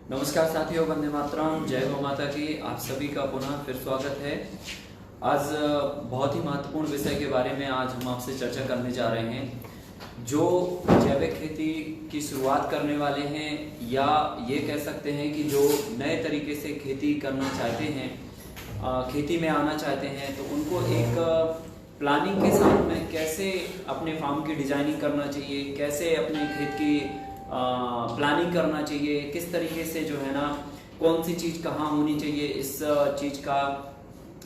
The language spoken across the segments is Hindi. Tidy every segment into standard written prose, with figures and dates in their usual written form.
नमस्कार साथियों, वंदे मातरम, जय गौ माता की। आप सभी का पुनः फिर स्वागत है। आज बहुत ही महत्वपूर्ण विषय के बारे में आज हम आपसे चर्चा करने जा रहे हैं। जो जैविक खेती की शुरुआत करने वाले हैं या ये कह सकते हैं कि जो नए तरीके से खेती करना चाहते हैं, खेती में आना चाहते हैं, तो उनको एक प्लानिंग के साथ में कैसे अपने फार्म की डिजाइनिंग करना चाहिए, कैसे अपने खेत की प्लानिंग करना चाहिए, किस तरीके से जो है ना कौन सी चीज़ कहाँ होनी चाहिए, इस चीज़ का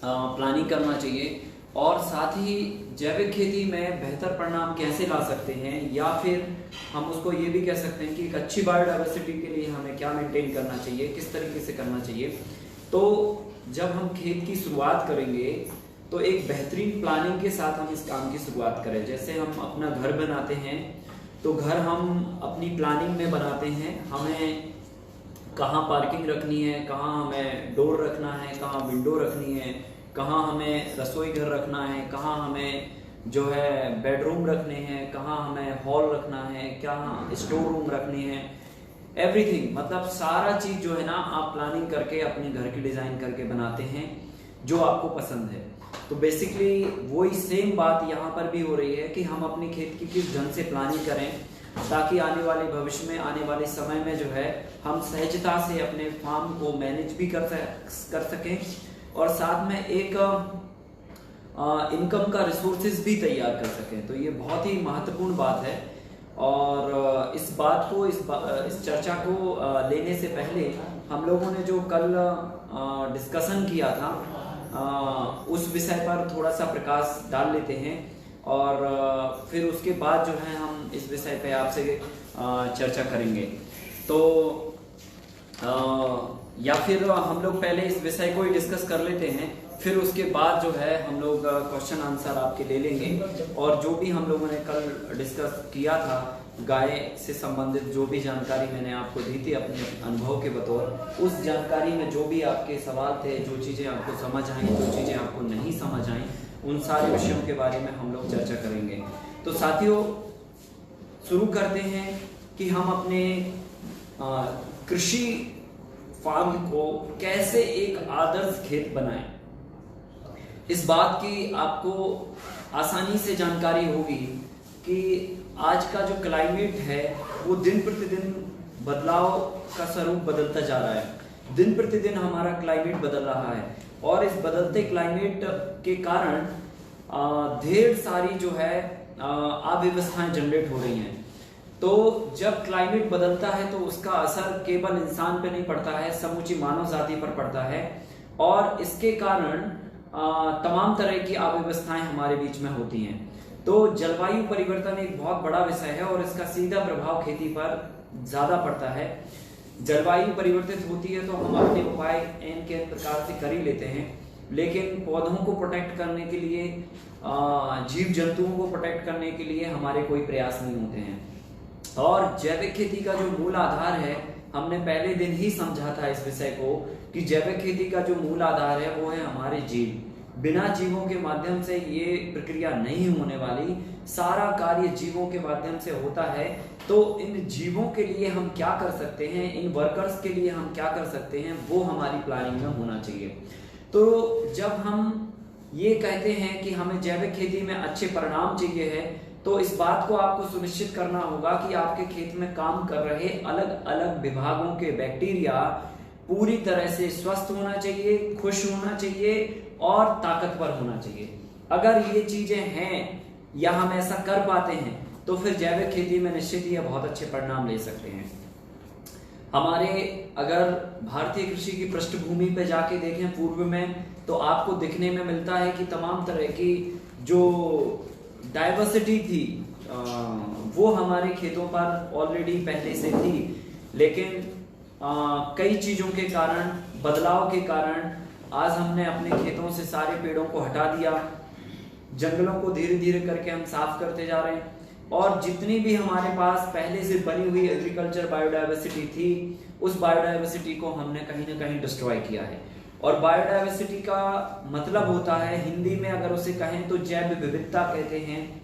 प्लानिंग करना चाहिए। और साथ ही जैविक खेती में बेहतर परिणाम कैसे ला सकते हैं, या फिर हम उसको ये भी कह सकते हैं कि एक अच्छी बायोडाइवर्सिटी के लिए हमें क्या मेंटेन करना चाहिए, किस तरीके से करना चाहिए। तो जब हम खेत की शुरुआत करेंगे तो एक बेहतरीन प्लानिंग के साथ हम इस काम की शुरुआत करें। जैसे हम अपना घर बनाते हैं तो घर हम अपनी प्लानिंग में बनाते हैं, हमें कहाँ पार्किंग रखनी है, कहाँ हमें डोर रखना है, कहाँ विंडो रखनी है, कहाँ हमें रसोई घर रखना है, कहाँ हमें जो है बेडरूम रखने हैं, कहाँ हमें हॉल रखना है, कहाँ स्टोर रूम रखनी है, एवरीथिंग। मतलब सारा चीज़ जो है ना आप प्लानिंग करके अपने घर की डिज़ाइन करके बनाते हैं जो आपको पसंद है। तो बेसिकली वही सेम बात यहाँ पर भी हो रही है कि हम अपने खेत की किस ढंग से प्लानिंग करें ताकि आने वाले भविष्य में, आने वाले समय में जो है हम सहजता से अपने फार्म को मैनेज भी कर सकें और साथ में एक इनकम का रिसोर्सेज भी तैयार कर सकें। तो ये बहुत ही महत्वपूर्ण बात है। और इस बात को, इस चर्चा को लेने से पहले हम लोगों ने जो कल डिस्कशन किया था उस विषय पर थोड़ा सा प्रकाश डाल लेते हैं और फिर उसके बाद जो है हम इस विषय पे आपसे चर्चा करेंगे। तो या फिर हम लोग पहले इस विषय को ही डिस्कस कर लेते हैं, फिर उसके बाद जो है हम लोग क्वेश्चन आंसर आपके ले लेंगे। और जो भी हम लोगों ने कल डिस्कस किया था गाय से संबंधित जो भी जानकारी मैंने आपको दी थी अपने अनुभव के बतौर, उस जानकारी में जो भी आपके सवाल थे, जो चीज़ें आपको समझ आई, जो चीज़ें आपको नहीं समझ आई, उन सारे विषयों के बारे में हम लोग चर्चा करेंगे। तो साथियों, शुरू करते हैं कि हम अपने कृषि फार्म को कैसे एक आदर्श खेत बनाएं। इस बात की आपको आसानी से जानकारी होगी कि आज का जो क्लाइमेट है वो दिन प्रतिदिन बदलाव का स्वरूप बदलता जा रहा है। दिन प्रतिदिन हमारा क्लाइमेट बदल रहा है और इस बदलते क्लाइमेट के कारण ढेर सारी जो है अव्यवस्थाएं जनरेट हो रही हैं। तो जब क्लाइमेट बदलता है तो उसका असर केवल इंसान पे नहीं पड़ता है, समूची मानव जाति पर पड़ता है और इसके कारण तमाम तरह की अव्यवस्थाएं हमारे बीच में होती हैं। तो जलवायु परिवर्तन एक बहुत बड़ा विषय है और इसका सीधा प्रभाव खेती पर ज्यादा पड़ता है। जलवायु परिवर्तित होती है तो हम अपने उपाय एन के प्रकार से कर ही लेते हैं, लेकिन पौधों को प्रोटेक्ट करने के लिए, जीव जंतुओं को प्रोटेक्ट करने के लिए हमारे कोई प्रयास नहीं होते हैं। और जैविक खेती का जो मूल आधार है, हमने पहले दिन ही समझा था इस विषय को कि जैविक खेती का जो मूल आधार है वो है हमारे जीव। बिना जीवों के माध्यम से ये प्रक्रिया नहीं होने वाली, सारा कार्य जीवों के माध्यम से होता है। तो इन जीवों के लिए हम क्या कर सकते हैं, इन वर्कर्स के लिए हम क्या कर सकते हैं, वो हमारी प्लानिंग में होना चाहिए। तो जब हम ये कहते हैं कि हमें जैविक खेती में अच्छे परिणाम चाहिए है, तो इस बात को आपको सुनिश्चित करना होगा कि आपके खेत में काम कर रहे अलग अलग विभागों के बैक्टीरिया पूरी तरह से स्वस्थ होना चाहिए, खुश होना चाहिए और ताकतवर होना चाहिए। अगर ये चीजें हैं या हम ऐसा कर पाते हैं तो फिर जैविक खेती में निश्चित ही बहुत अच्छे परिणाम ले सकते हैं। हमारे अगर भारतीय कृषि की पृष्ठभूमि पे जाके देखें पूर्व में, तो आपको दिखने में मिलता है कि तमाम तरह की जो डाइवर्सिटी थी वो हमारे खेतों पर ऑलरेडी पहले से थी, लेकिन कई चीजों के कारण, बदलाव के कारण आज हमने अपने खेतों से सारे पेड़ों को हटा दिया, जंगलों को धीरे धीरे करके हम साफ करते जा रहे हैं और जितनी भी हमारे पास पहले से बनी हुई एग्रीकल्चर बायोडाइवर्सिटी थी, उस बायोडाइवर्सिटी को हमने कहीं ना कहीं डिस्ट्रॉय किया है। और बायोडाइवर्सिटी का मतलब होता है, हिंदी में अगर उसे कहें तो जैव विविधता कहते हैं,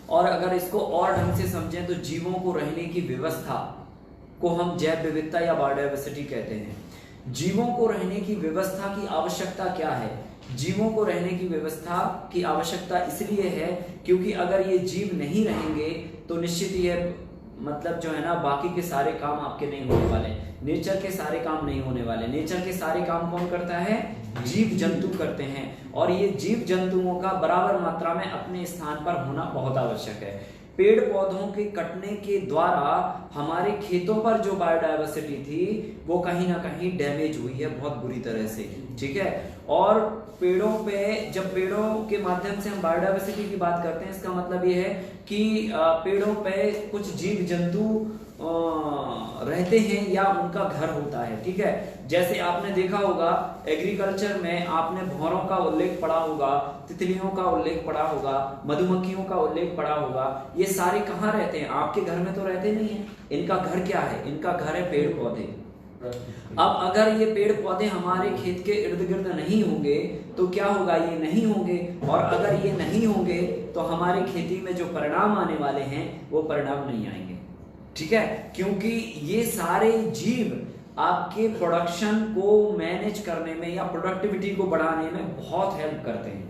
और अगर इसको और ढंग से समझें तो जीवों को रहने की व्यवस्था। को हम जैव विविधता या बायोडायवर्सिटी कहते हैं। जीवों को रहने की व्यवस्था की आवश्यकता क्या है? जीवों को रहने की व्यवस्था की आवश्यकता इसलिए है क्योंकि अगर ये जीव नहीं रहेंगे तो निश्चित ही है, मतलब जो है ना, बाकी के सारे काम आपके नहीं होने वाले, नेचर के सारे काम नहीं होने वाले। नेचर के सारे काम कौन करता है? जीव जंतु करते हैं, और ये जीव जंतुओं का बराबर मात्रा में अपने स्थान पर होना बहुत आवश्यक है। पेड़ पौधों के कटने के द्वारा हमारे खेतों पर जो बायोडायवर्सिटी थी वो कहीं ना कहीं डैमेज हुई है बहुत बुरी तरह से, ठीक है। और पेड़ों पे, जब पेड़ों के माध्यम से हम बायोडायवर्सिटी की बात करते हैं, इसका मतलब ये है कि पेड़ों पे कुछ जीव जंतु रहते हैं या उनका घर होता है, ठीक है। जैसे आपने देखा होगा एग्रीकल्चर में, आपने भौरों का उल्लेख पढ़ा होगा, तितलियों का उल्लेख पढ़ा होगा, मधुमक्खियों का उल्लेख पढ़ा होगा। ये सारे कहाँ रहते हैं? आपके घर में तो रहते नहीं है। इनका घर क्या है? इनका घर है पेड़ पौधे। अब अगर ये पेड़ पौधे हमारे खेत के इर्द गिर्द नहीं होंगे तो क्या होगा? ये नहीं होंगे, और अगर ये नहीं होंगे तो हमारी खेती में जो परिणाम आने वाले हैं वो परिणाम नहीं आएंगे, ठीक है। क्योंकि ये सारे जीव आपके प्रोडक्शन को मैनेज करने में या प्रोडक्टिविटी को बढ़ाने में बहुत हेल्प करते हैं।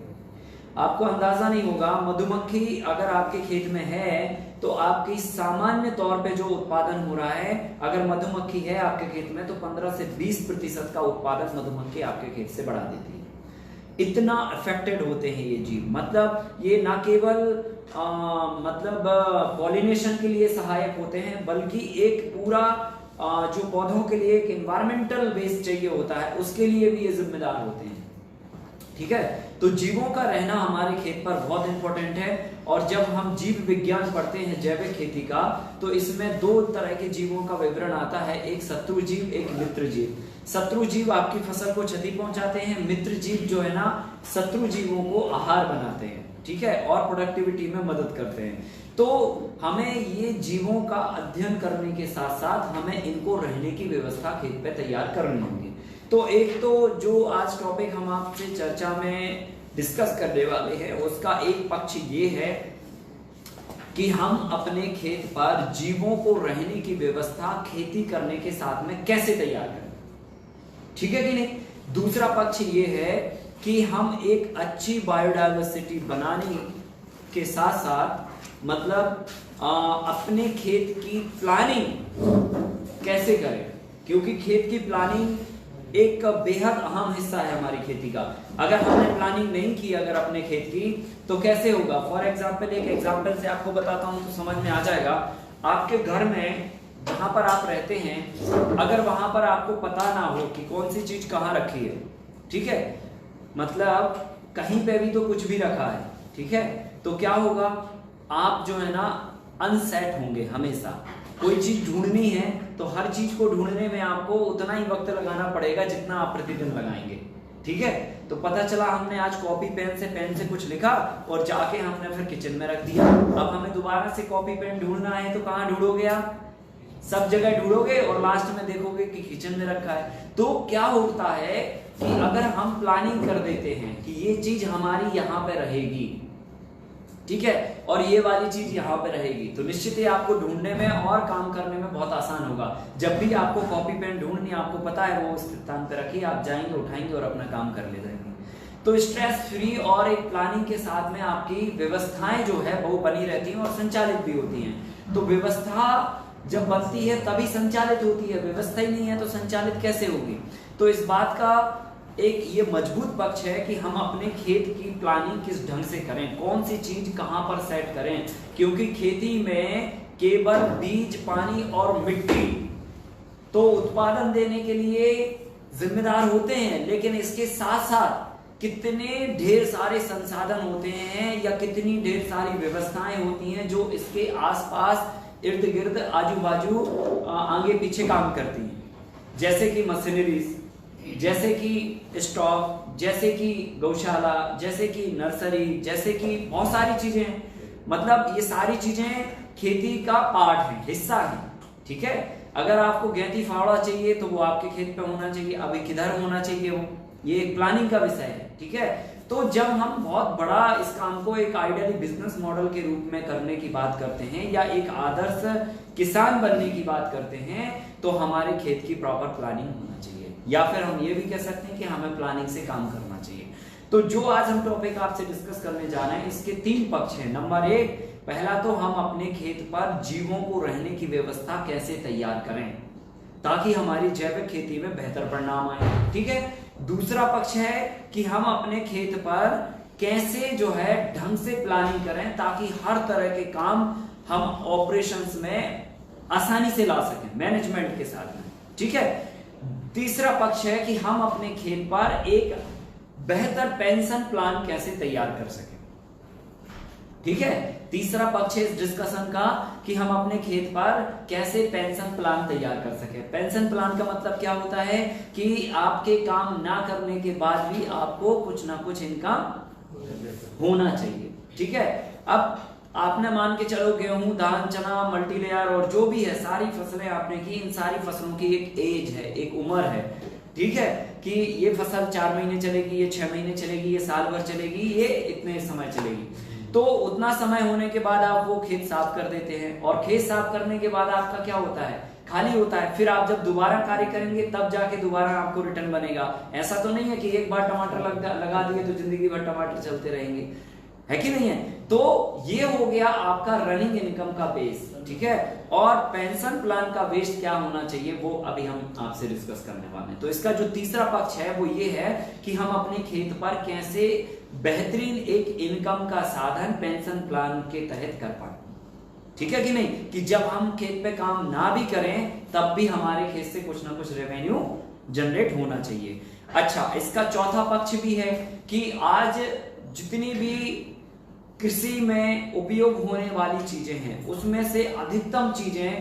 आपको अंदाजा नहीं होगा, मधुमक्खी अगर आपके खेत में है तो आपकी सामान्य तौर पे जो उत्पादन हो रहा है, अगर मधुमक्खी है आपके खेत में तो 15 से 20% का उत्पादन मधुमक्खी आपके खेत से बढ़ा देती है। इतना अफेक्टेड होते हैं ये जीव। मतलब ये ना केवल मतलब पॉलिनेशन के लिए सहायक होते हैं, बल्कि एक पूरा जो पौधों के लिए एक एनवायरमेंटल बेस चाहिए होता है उसके लिए भी ये जिम्मेदार होते हैं, ठीक है। तो जीवों का रहना हमारे खेत पर बहुत इंपॉर्टेंट है। और जब हम जीव विज्ञान पढ़ते हैं जैविक खेती का, तो इसमें दो तरह के जीवों का विवरण आता है, एक शत्रु जीव, एक मित्र जीव। शत्रु जीव आपकी फसल को क्षति पहुंचाते हैं, मित्र जीव जो है ना शत्रु जीवों को आहार बनाते हैं, ठीक है, और प्रोडक्टिविटी में मदद करते हैं। तो हमें ये जीवों का अध्ययन करने के साथ साथ हमें इनको रहने की व्यवस्था खेत पे तैयार करनी होगी। तो एक तो जो आज टॉपिक हम आपसे चर्चा में डिस्कस करने वाले हैं उसका एक पक्ष ये है कि हम अपने खेत पर जीवों को रहने की व्यवस्था खेती करने के साथ में कैसे तैयार करें, ठीक है कि नहीं। दूसरा पक्ष ये है कि हम एक अच्छी बायोडायवर्सिटी बनाने के साथ साथ मतलब अपने खेत की प्लानिंग कैसे करें, क्योंकि खेत की प्लानिंग एक बेहद अहम हिस्सा है हमारी खेती का। अगर हमने प्लानिंग नहीं की अगर अपने खेत की तो कैसे होगा। फॉर एग्जाम्पल, एक एग्जाम्पल से आपको बताता हूं तो समझ में आ जाएगा। आपके घर में जहां पर आप रहते हैं, अगर वहां पर आपको पता ना हो कि कौन सी चीज कहाँ रखी है, ठीक है, मतलब कहीं पे भी तो कुछ भी रखा है, ठीक है, तो क्या होगा, आप जो है ना अनसेट होंगे हमेशा। कोई चीज ढूंढनी है तो हर चीज को ढूंढने में आपको उतना ही वक्त लगाना पड़ेगा जितना आप प्रतिदिन लगाएंगे, ठीक है। तो पता चला हमने आज कॉपी पेन से कुछ लिखा और जाके हमने फिर किचन में रख दिया। अब हमें दोबारा से कॉपी पेन ढूंढना है तो कहाँ ढूंढोगे आप? सब जगह ढूंढोगे और लास्ट में देखोगे कि किचन में रखा है। तो क्या होता है कि अगर हम प्लानिंग कर देते हैं कि ये चीज हमारी यहाँ पे रहेगी, ठीक है, और ये वाली चीज यहाँ पे रहेगी, तो निश्चित ही आपको ढूंढने में और काम करने में बहुत आसान होगा। जब भी आपको कॉपी पेन ढूंढनी, आपको पता है वो उस स्थान पे रखिए, आप जाएंगे, उठाएंगे और अपना काम कर ले जाएंगे। तो स्ट्रेस फ्री और एक प्लानिंग के साथ में आपकी व्यवस्थाएं जो है वो बनी रहती हैं और संचालित भी होती हैं। तो व्यवस्था जब बनती है तभी संचालित होती है, व्यवस्था ही नहीं है तो संचालित कैसे होगी। तो इस बात का एक ये मजबूत पक्ष है कि हम अपने खेत की प्लानिंग किस ढंग से करें, कौन सी चीज कहां पर सेट करें, क्योंकि खेती में केवल बीज, पानी और मिट्टी तो उत्पादन देने के लिए जिम्मेदार होते हैं, लेकिन इसके साथ साथ कितने ढेर सारे संसाधन होते हैं या कितनी ढेर सारी व्यवस्थाएं होती हैं जो इसके आसपास, इर्द गिर्द, आजू बाजू, आगे पीछे काम करती हैं। जैसे कि मशीनरीज, जैसे कि स्टॉक, जैसे कि गौशाला, जैसे कि नर्सरी, जैसे कि बहुत सारी चीजें हैं। मतलब ये सारी चीजें खेती का पार्ट है, हिस्सा है, ठीक है। अगर आपको गैंती फावड़ा चाहिए तो वो आपके खेत पे होना चाहिए, अभी किधर होना चाहिए वो, ये एक प्लानिंग का विषय है, ठीक है। तो जब हम बहुत बड़ा इस काम को एक आइडियली बिजनेस मॉडल के रूप में करने की बात करते हैं या एक आदर्श किसान बनने की बात करते हैं तो हमारे खेत की प्रॉपर प्लानिंग होना चाहिए, या फिर हम ये भी कह सकते हैं कि हमें प्लानिंग से काम करना चाहिए। तो जो आज हम टॉपिक आपसे डिस्कस करने जा रहे हैं, इसके 3 पक्ष हैं। नंबर 1, पहला तो हम अपने खेत पर जीवों को रहने की व्यवस्था कैसे तैयार करें ताकि हमारी जैविक खेती में बेहतर परिणाम आए, ठीक है। दूसरा पक्ष है कि हम अपने खेत पर कैसे जो है ढंग से प्लानिंग करें ताकि हर तरह के काम हम ऑपरेशंस में आसानी से ला सकें मैनेजमेंट के साथ में, ठीक है। तीसरा पक्ष है कि हम अपने खेत पर एक बेहतर पेंशन प्लान कैसे तैयार कर सकें, ठीक है। तीसरा पक्ष है इस डिस्कशन का कि हम अपने खेत पर कैसे पेंशन प्लान तैयार कर सकें। पेंशन प्लान का मतलब क्या होता है कि आपके काम ना करने के बाद भी आपको कुछ ना कुछ इनकम होना चाहिए, ठीक है। अब आपने मान के चलो गेहूं, धान, चना, मल्टीलेयर और जो भी है सारी फसलें आपने की, इन सारी फसलों की एक एज है, एक उम्र है, ठीक है, कि ये फसल 4 महीने चलेगी, ये 6 महीने चलेगी, ये साल भर चलेगी, ये इतने समय चलेगी। तो उतना समय होने के बाद आप वो खेत साफ कर देते हैं, और खेत साफ करने के बाद आपका क्या होता है, खाली होता है। फिर आप जब दोबारा कार्य करेंगे तब जाके दोबारा आपको रिटर्न बनेगा। ऐसा तो नहीं है कि एक बार टमाटर लगा दिए तो जिंदगी भर टमाटर चलते रहेंगे, है कि नहीं है। तो ये हो गया आपका रनिंग इनकम का बेस, ठीक है। और पेंशन प्लान का बेस क्या होना चाहिए वो अभी हम आपसे डिस्कस करने वाले हैं। तो इसका जो तीसरा पक्ष है वो ये है कि हम अपने खेत पर कैसे बेहतरीन एक इनकम का साधन पेंशन प्लान के तहत कर पाए, ठीक है कि नहीं, कि जब हम खेत पे काम ना भी करें तब भी हमारे खेत से कुछ ना कुछ रेवेन्यू जनरेट होना चाहिए। अच्छा, इसका चौथा पक्ष भी है कि आज जितनी भी कृषि में उपयोग होने वाली चीजें हैं उसमें से अधिकतम चीजें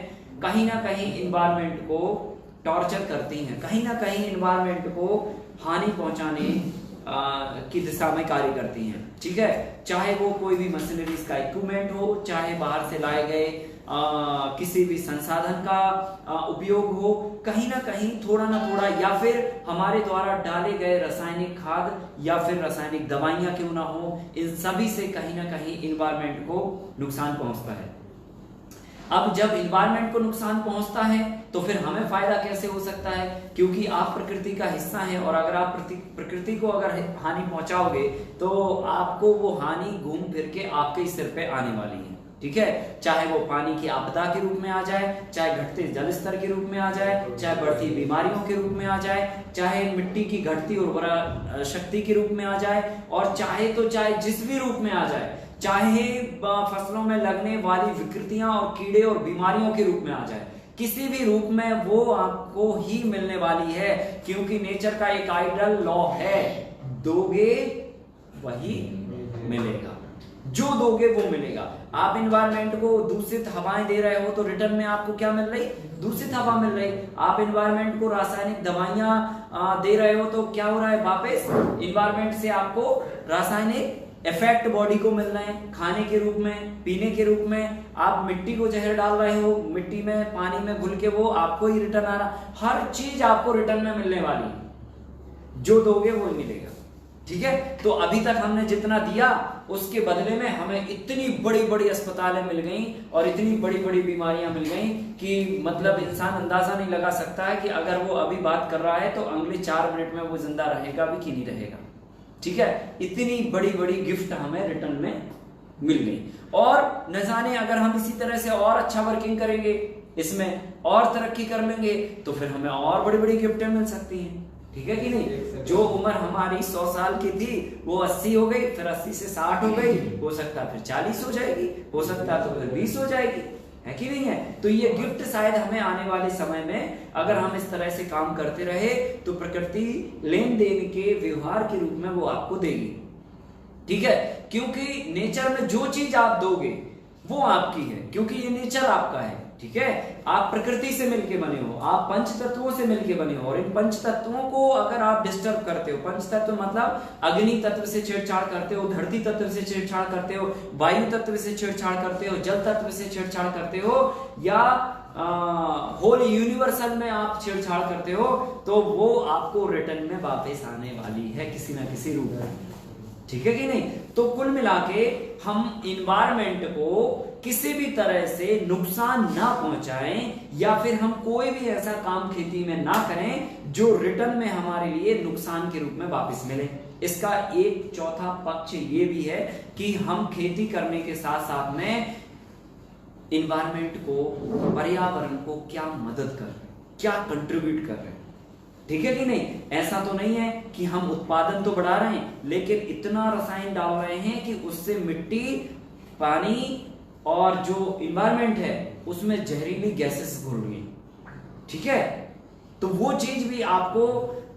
कहीं ना कहीं इन्वायरमेंट को टॉर्चर करती हैं, कहीं ना कहीं इन्वायरमेंट को हानि पहुंचाने की दिशा में कार्य करती हैं, ठीक है। चाहे वो कोई भी मशीनरीज का इक्विपमेंट हो, चाहे बाहर से लाए गए किसी भी संसाधन का उपयोग हो, कहीं ना कहीं थोड़ा ना थोड़ा, या फिर हमारे द्वारा डाले गए रासायनिक खाद या फिर रासायनिक दवाइयां क्यों ना हो, इन सभी से कहीं ना कहीं इन्वायरमेंट को नुकसान पहुंचता है। अब जब इन्वायरमेंट को नुकसान पहुंचता है तो फिर हमें फायदा कैसे हो सकता है, क्योंकि आप प्रकृति का हिस्सा हैं, और अगर आप प्रकृति को अगर हानि पहुंचाओगे तो आपको वो हानि घूम फिर के आपके सिर पे आने वाली है, ठीक है। चाहे वो पानी की आपदा के रूप में आ जाए, चाहे घटते जल स्तर के रूप में आ जाए, चाहे बढ़ती बीमारियों के रूप में आ जाए, चाहे मिट्टी की घटती उर्वरा शक्ति के रूप में आ जाए, और चाहे जिस भी रूप में आ जाए, चाहे फसलों में लगने वाली विकृतियां और कीड़े और बीमारियों के रूप में आ जाए, किसी भी रूप में वो आपको ही मिलने वाली है, क्योंकि नेचर का एक आइडल लॉ है, दोगे वही मिलेगा, जो दोगे वो मिलेगा। आप इन्वायरमेंट को दूषित हवाएं दे रहे हो तो रिटर्न में आपको क्या मिल रही, दूषित हवा मिल रही। आप इन्वायरमेंट को रासायनिक दवाइयां दे रहे हो तो क्या हो रहा है, वापस इन्वायरमेंट से आपको रासायनिक इफेक्ट बॉडी को मिल रहे हैं, खाने के रूप में, पीने के रूप में। आप मिट्टी को जहर डाल रहे हो, मिट्टी में पानी में घुल के वो आपको ही रिटर्न आ रहा, हर चीज आपको रिटर्न में मिलने वाली, जो दोगे वो मिलेगा, ठीक है। तो अभी तक हमने जितना दिया उसके बदले में हमें इतनी बड़ी बड़ी अस्पतालें मिल गई और इतनी बड़ी बड़ी बीमारियां मिल गई कि मतलब इंसान अंदाजा नहीं लगा सकता है कि अगर वो अभी बात कर रहा है तो अगले 4 मिनट में वो जिंदा रहेगा भी कि नहीं रहेगा, ठीक है। इतनी बड़ी बड़ी गिफ्ट हमें रिटर्न में मिल गई, और न जाने अगर हम इसी तरह से और अच्छा वर्किंग करेंगे, इसमें और तरक्की कर लेंगे तो फिर हमें और बड़ी बड़ी गिफ्टें मिल सकती हैं, ठीक है कि नहीं। जो उम्र हमारी 100 साल की थी वो 80 हो गई, फिर 80 से 60 हो गई, हो सकता है फिर 40 हो जाएगी, हो सकता है तो फिर 20 हो जाएगी, है कि नहीं है। तो ये गिफ्ट शायद हमें आने वाले समय में अगर हम इस तरह से काम करते रहे तो प्रकृति लेन देन के व्यवहार के रूप में वो आपको देगी, ठीक है। क्योंकि नेचर में जो चीज आप दोगे वो आपकी है, क्योंकि ये नेचर आपका है, ठीक है। आप प्रकृति से मिलके बने हो, आप पंच तत्वों से मिलके बने हो, और इन पंच तत्वों को अगर आप डिस्टर्ब करते हो, पंच तत्व मतलब अग्नि तत्व से छेड़छाड़ करते हो, धरती तत्व से छेड़छाड़ करते हो, वायु तत्व से छेड़छाड़ करते हो, जल तत्व से छेड़छाड़ करते हो, या होल यूनिवर्सल में आप छेड़छाड़ करते हो, तो वो आपको रिटर्न में वापस आने वाली है किसी ना किसी रूप में, ठीक है कि नहीं। तो कुल मिला के हम इन्वायरमेंट को किसी भी तरह से नुकसान ना पहुंचाएं या फिर हम कोई भी ऐसा काम खेती में ना करें जो रिटर्न में हमारे लिए नुकसान के रूप में वापस मिले। इसका एक चौथा पक्ष ये भी है कि हम खेती करने के साथ साथ में इन्वायरमेंट को, पर्यावरण को क्या मदद कर रहे हैं, क्या कंट्रीब्यूट कर रहे हैं। ठीक है कि नहीं। ऐसा तो नहीं है कि हम उत्पादन तो बढ़ा रहे हैं लेकिन इतना रसायन डाल रहे हैं कि उससे मिट्टी, पानी और जो इन्वायरमेंट है उसमें जहरीली गैसेस घुल रही हैं। ठीक है, तो वो चीज भी आपको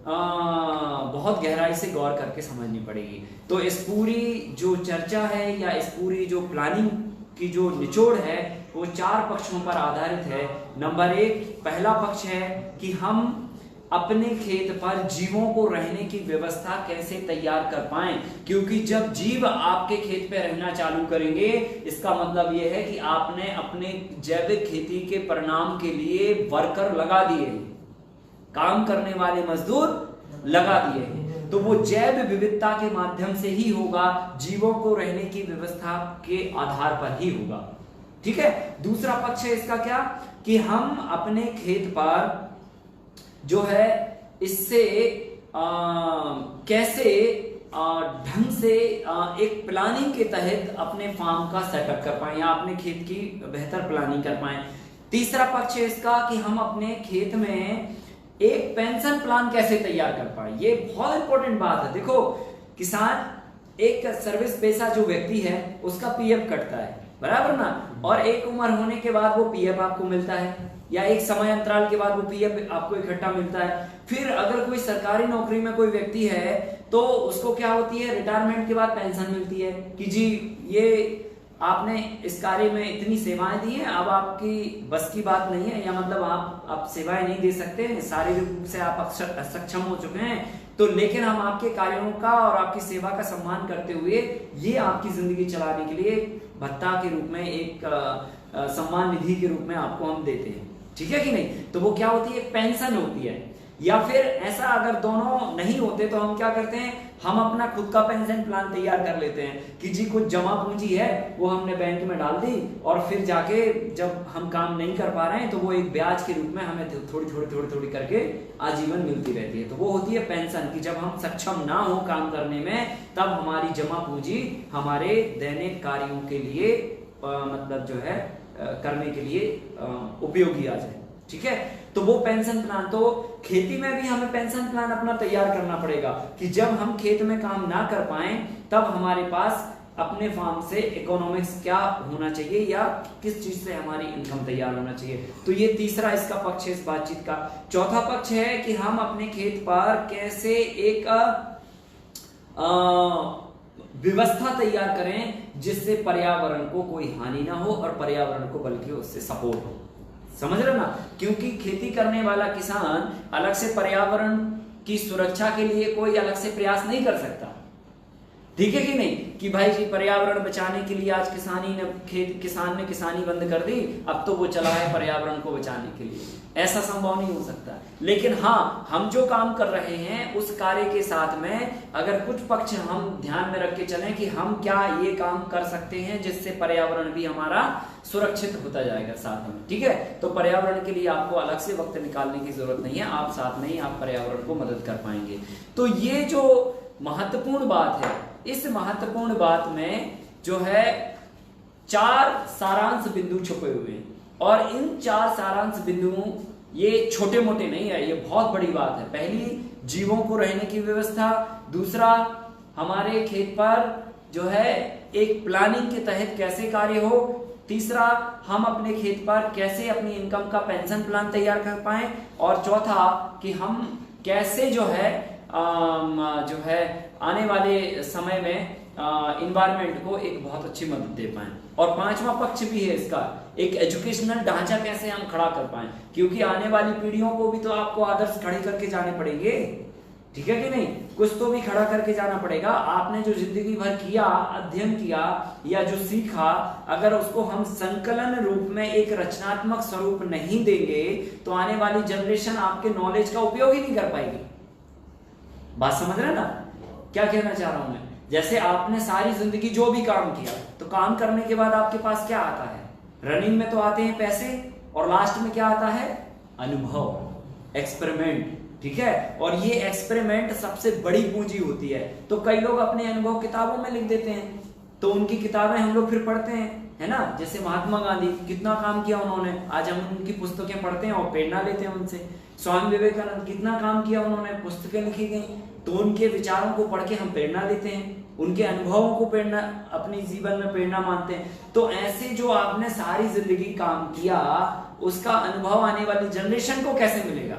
बहुत गहराई से गौर करके समझनी पड़ेगी। तो इस पूरी जो चर्चा है या इस पूरी जो प्लानिंग की जो निचोड़ है वो 4 पक्षों पर आधारित है। नंबर 1, पहला पक्ष है कि हम अपने खेत पर जीवों को रहने की व्यवस्था कैसे तैयार कर पाएं, क्योंकि जब जीव आपके खेत पे रहना चालू करेंगे इसका मतलब यह है कि आपने अपने जैविक खेती के परिणाम के लिए वर्कर लगा दिए, काम करने वाले मजदूर लगा दिए हैं। तो वो जैव विविधता के माध्यम से ही होगा, जीवों को रहने की व्यवस्था के आधार पर ही होगा। ठीक है। दूसरा पक्ष है इसका क्या, कि हम अपने खेत पर जो है इससे कैसे ढंग से एक प्लानिंग के तहत अपने फार्म का सेटअप कर पाए या अपने खेत की बेहतर प्लानिंग कर पाए। तीसरा पक्ष है इसका कि हम अपने खेत में एक पेंशन प्लान कैसे तैयार कर पाए। ये बहुत इंपॉर्टेंट बात है। देखो, किसान एक सर्विस पेशा जो व्यक्ति है उसका पीएफ कटता है, बराबर ना, और एक उम्र होने के बाद वो पीएफ आपको मिलता है या एक समय अंतराल के बाद वो पीएफ आपको इकट्ठा मिलता है। फिर अगर कोई सरकारी नौकरी में कोई व्यक्ति है तो उसको क्या होती है, रिटायरमेंट के बाद पेंशन मिलती है कि जी ये आपने इस कार्य में इतनी सेवाएं दी हैं, अब आपकी बस की बात नहीं है, या मतलब आप सेवाएं नहीं दे सकते, शारीरिक रूप से आप सक्षम हो चुके हैं, तो लेकिन हम आपके कार्यों का और आपकी सेवा का सम्मान करते हुए ये आपकी जिंदगी चलाने के लिए भत्ता के रूप में, एक सम्मान निधि के रूप में आपको हम देते हैं। ठीक है कि नहीं। तो वो क्या होती है, पेंशन होती है। या फिर ऐसा अगर दोनों नहीं होते तो हम क्या करते हैं, हम अपना खुद का पेंशन प्लान तैयार कर लेते हैं कि जी कुछ जमा पूंजी है वो हमने बैंक में डाल दी और फिर जाके जब हम काम नहीं कर पा रहे हैं तो वो एक ब्याज के रूप में हमें थोड़ी करके आजीवन मिलती रहती है। तो वो होती है पेंशन, कि जब हम सक्षम ना हो काम करने में तब हमारी जमा पूंजी हमारे दैनिक कार्यों के लिए मतलब जो है करने के लिए उपयोगी आ जाए। ठीक है। तो वो पेंशन प्लान, तो खेती में भी हमें पेंशन प्लान अपना तैयार करना पड़ेगा कि जब हम खेत में काम ना कर पाए तब हमारे पास अपने फार्म से इकोनॉमिक्स क्या होना चाहिए या किस चीज से हमारी इनकम तैयार होना चाहिए। तो ये तीसरा इसका पक्ष है इस बातचीत का। चौथा पक्ष है कि हम अपने खेत पर कैसे एक व्यवस्था तैयार करें जिससे पर्यावरण को कोई हानि ना हो और पर्यावरण को बल्कि उससे सपोर्ट हो। समझ रहे ना, क्योंकि खेती करने वाला किसान अलग से पर्यावरण की सुरक्षा के लिए कोई अलग से प्रयास नहीं कर सकता। ठीक है कि नहीं, कि भाई जी पर्यावरण बचाने के लिए आज किसान ने किसानी बंद कर दी, अब तो वो चला है पर्यावरण को बचाने के लिए। ऐसा संभव नहीं हो सकता। लेकिन हाँ, हम जो काम कर रहे हैं उस कार्य के साथ में अगर कुछ पक्ष हम ध्यान में रख के चलें कि हम क्या ये काम कर सकते हैं जिससे पर्यावरण भी हमारा सुरक्षित होता जाएगा साथ में। ठीक है। तो पर्यावरण के लिए आपको अलग से वक्त निकालने की जरूरत नहीं है, आप साथ में ही आप पर्यावरण को मदद कर पाएंगे। तो ये जो महत्वपूर्ण बात है, इस महत्वपूर्ण बात में जो है 4 सारांश बिंदु छुपे हुए हैं और इन 4 सारांश बिंदुओं, ये छोटे मोटे नहीं है, ये बहुत बड़ी बात है। पहली, जीवों को रहने की व्यवस्था। दूसरा, हमारे खेत पर जो है एक प्लानिंग के तहत कैसे कार्य हो। तीसरा, हम अपने खेत पर कैसे अपनी इनकम का पेंशन प्लान तैयार कर पाए। और चौथा, कि हम कैसे जो है आने वाले समय में इन्वायरमेंट को एक बहुत अच्छी मदद दे पाए। और 5वां पक्ष भी है इसका, एक एजुकेशनल ढांचा कैसे हम खड़ा कर पाए, क्योंकि आने वाली पीढ़ियों को भी तो आपको आदर्श खड़े करके जाने पड़ेंगे। ठीक है कि नहीं, कुछ तो भी खड़ा करके जाना पड़ेगा। आपने जो जिंदगी भर किया, अध्ययन किया या जो सीखा, अगर उसको हम संकलन रूप में एक रचनात्मक स्वरूप नहीं देंगे तो आने वाली जनरेशन आपके नॉलेज का उपयोग ही नहीं कर पाएगी। बात समझ रहे ना क्या कहना चाह रहा हूं मैं। जैसे आपने सारी जिंदगी जो भी काम किया, तो काम करने के बाद आपके पास क्या आता है? रनिंग में तो आते हैं पैसे, और लास्ट में क्या आता है? अनुभव, एक्सपेरिमेंट। ठीक है, और ये एक्सपेरिमेंट सबसे बड़ी पूंजी होती है। तो कई लोग अपने अनुभव किताबों में लिख देते हैं, तो उनकी किताबें हम लोग फिर पढ़ते हैं, है ना। जैसे महात्मा गांधी, कितना काम किया उन्होंने, आज हम उनकी पुस्तकें पढ़ते हैं और प्रेरणा लेते हैं उनसे। स्वामी विवेकानंद, कितना काम किया उन्होंने, पुस्तकें लिखी गई, तो उनके विचारों को पढ़ के हम प्रेरणा लेते हैं, उनके अनुभवों को प्रेरणा, अपनी जीवन में प्रेरणा मानते हैं। तो ऐसे जो आपने सारी जिंदगी काम किया, उसका अनुभव आने वाली जनरेशन को कैसे मिलेगा?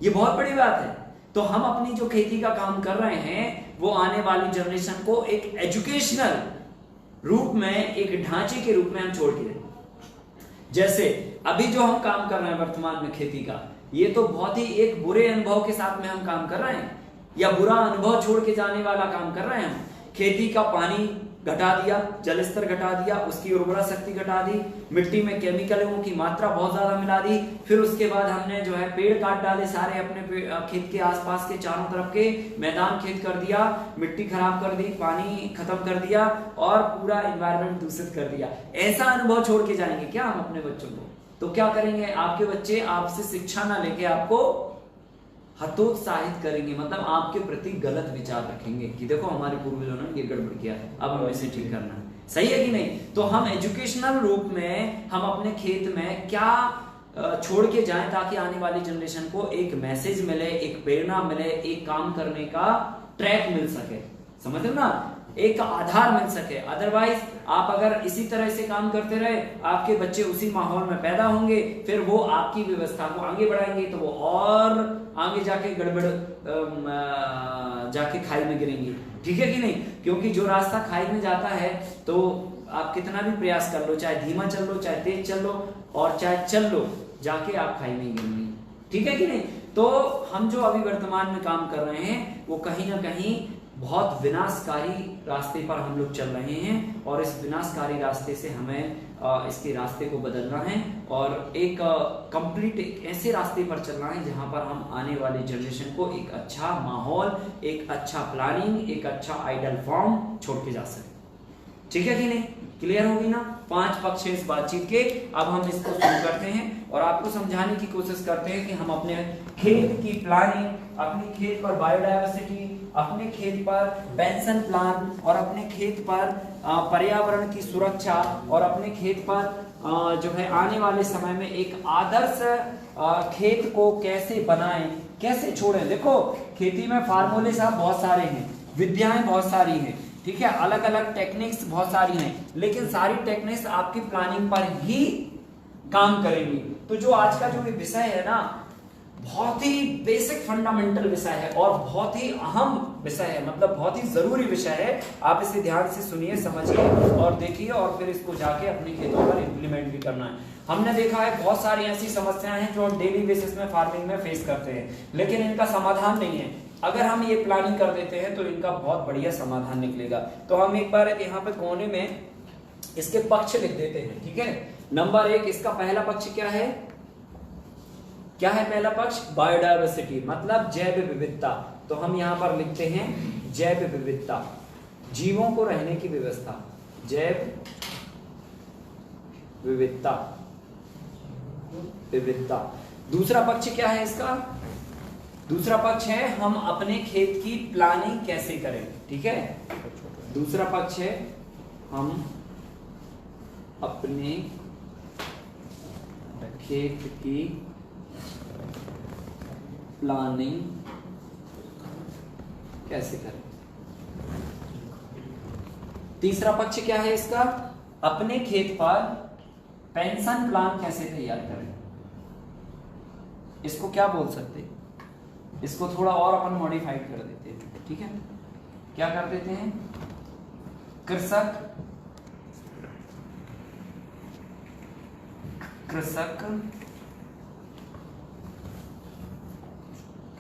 ये बहुत बड़ी बात है। तो हम अपनी जो खेती का काम कर रहे हैं, वो आने वाली जनरेशन को एक एजुकेशनल रूप में, एक ढांचे के रूप में हम छोड़ के दें। जैसे अभी जो हम काम कर रहे हैं वर्तमान में खेती का, ये तो बहुत ही एक बुरे अनुभव के साथ में हम काम कर रहे हैं, या बुरा अनुभव छोड़ के जाने वाला काम कर रहे हैं हम। खेती का पानी घटा दिया, जल स्तर घटा दिया, उसकी उर्वरा शक्ति घटा दी, मिट्टी में केमिकलों की मात्रा बहुत ज्यादा मिला दी, फिर उसके बाद हमने जो है पेड़ काट डाले सारे, अपने खेत के आसपास के चारों तरफ के मैदान खेत कर दिया, मिट्टी खराब कर दी, पानी खत्म कर दिया, और पूरा एनवायरनमेंट दूषित कर दिया। ऐसा अनुभव छोड़ के जाएंगे क्या हम अपने बच्चों को? तो क्या करेंगे? आपके बच्चे आपसे शिक्षा ना लेके आपको हतोत्साहित करेंगे, मतलब आपके प्रति गलत विचार रखेंगे कि देखो हमारे पूर्वजों ने ये गड़बड़ किया, अब हमें इसे ठीक करना है। सही है कि नहीं? तो हम एजुकेशनल रूप में हम अपने खेत में क्या छोड़ के जाएं, ताकि आने वाली जनरेशन को एक मैसेज मिले, एक प्रेरणा मिले, एक काम करने का ट्रैक मिल सके, समझ लो ना, एक आधार मिल सके। अदरवाइज आप अगर इसी तरह से काम करते रहे, आपके बच्चे उसी माहौल में पैदा होंगे, फिर वो आपकी व्यवस्था को आगे बढ़ाएंगे, तो वो और आगे जाके गड़बड़ जाके खाई में गिरेंगे। ठीक है कि नहीं? क्योंकि जो रास्ता खाई में जाता है, तो आप कितना भी प्रयास कर लो, चाहे धीमा चल लो, चाहे तेज चल लो, और चाहे चल लो, जाके आप खाई में गिरेंगे। ठीक है कि नहीं? तो हम जो अभी वर्तमान में काम कर रहे हैं, वो कहीं ना कहीं बहुत विनाशकारी रास्ते पर हम लोग चल रहे हैं, और इस विनाशकारी रास्ते से हमें इसके रास्ते को बदलना है, और एक कंप्लीट एक ऐसे रास्ते पर चलना है जहां पर हम आने वाली जनरेशन को एक अच्छा माहौल, एक अच्छा प्लानिंग, एक अच्छा आइडल फॉर्म छोड़ के जा सके। ठीक है कि नहीं? क्लियर होगी ना? 5 पक्ष है इस बातचीत के। अब हम इसको शुरू करते हैं और आपको समझाने की कोशिश करते हैं कि हम अपने खेत की प्लानिंग, अपने खेत पर बायोडायवर्सिटी, अपने खेत पर पेंशन प्लान, और अपने खेत पर पर्यावरण की सुरक्षा, और अपने खेत पर जो है आने वाले समय में एक आदर्श खेत को कैसे बनाएं, कैसे छोड़ें। देखो, खेती में फार्मूले साहब बहुत सारे हैं, विद्याएं बहुत सारी हैं, ठीक है, अलग अलग टेक्निक्स बहुत सारी हैं, लेकिन सारी टेक्निक्स आपकी प्लानिंग पर ही काम करेंगी। तो जो आज का जो विषय है ना, बहुत ही बेसिक फंडामेंटल विषय है और बहुत ही अहम विषय है, मतलब बहुत ही जरूरी विषय है। आप इसे ध्यान से सुनिए, समझिए और देखिए, और फिर इसको जाके अपने खेतों पर इम्प्लीमेंट भी करना है। हमने देखा है बहुत सारी ऐसी समस्याएं हैं जो हम डेली बेसिस में फार्मिंग में फेस करते हैं, लेकिन इनका समाधान नहीं है। अगर हम ये प्लानिंग कर देते हैं तो इनका बहुत बढ़िया समाधान निकलेगा। तो हम एक बार यहाँ पे कोने में इसके पक्ष लिख देते हैं, ठीक है। नंबर 1, इसका पहला पक्ष क्या है? क्या है पहला पक्ष? बायोडायवर्सिटी, मतलब जैव विविधता। तो हम यहां पर लिखते हैं जैव विविधता, जीवों को रहने की व्यवस्था, जैव विविधता, विविधता। दूसरा पक्ष क्या है इसका? दूसरा पक्ष है हम अपने खेत की प्लानिंग कैसे करें, ठीक है। दूसरा पक्ष है हम अपने खेत की प्लानिंग कैसे करें। तीसरा पक्ष क्या है इसका? अपने खेत पर पेंशन प्लान कैसे तैयार करें। इसको क्या बोल सकते हैं? इसको थोड़ा और अपन मॉडिफाइड कर देते हैं, ठीक है। क्या कर देते हैं? कृषक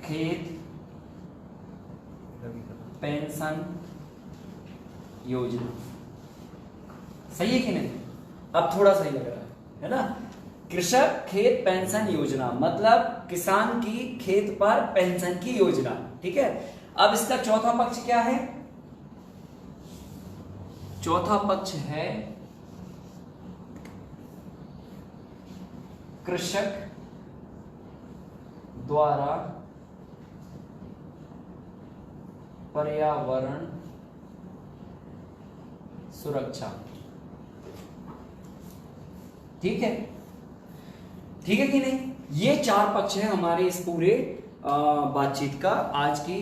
खेत पेंशन योजना। सही है कि नहीं? अब थोड़ा सही लग रहा है ना? कृषक खेत पेंशन योजना मतलब किसान की खेत पर पेंशन की योजना, ठीक है। अब इसका चौथा पक्ष क्या है? चौथा पक्ष है कृषक द्वारा पर्यावरण सुरक्षा। ठीक है, ठीक है कि नहीं? ये चार पक्ष है हमारे इस पूरे बातचीत का आज की।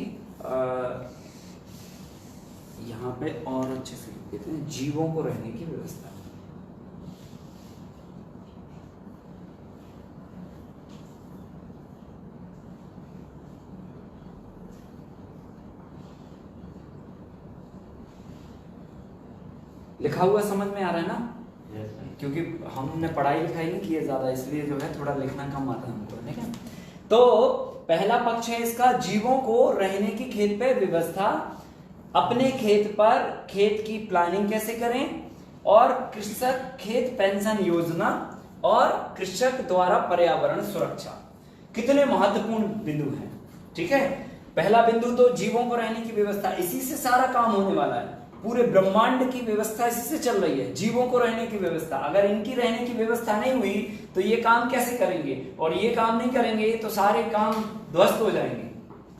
यहां पे और अच्छे से लिख देते हैं, जीवों को रहने की व्यवस्था। लिखा हुआ समझ में आ रहा है ना? क्योंकि हमने पढ़ाई लिखाई नहीं की है ज्यादा, इसलिए जो है थोड़ा लिखना कम आता है हमको, ठीक है? तो पहला पक्ष है इसका, जीवों को रहने की खेत पे व्यवस्था, अपने खेत पर खेत की प्लानिंग कैसे करें, और कृषक खेत पेंशन योजना, और कृषक द्वारा पर्यावरण सुरक्षा। कितने महत्वपूर्ण बिंदु हैं, ठीक है? पहला बिंदु तो जीवों को रहने की व्यवस्था, इसी से सारा काम होने वाला है। पूरे ब्रह्मांड की व्यवस्था इसी से चल रही है, जीवों को रहने की व्यवस्था। अगर इनकी रहने की व्यवस्था नहीं हुई तो ये काम कैसे करेंगे, और ये काम नहीं करेंगे तो सारे काम ध्वस्त हो जाएंगे,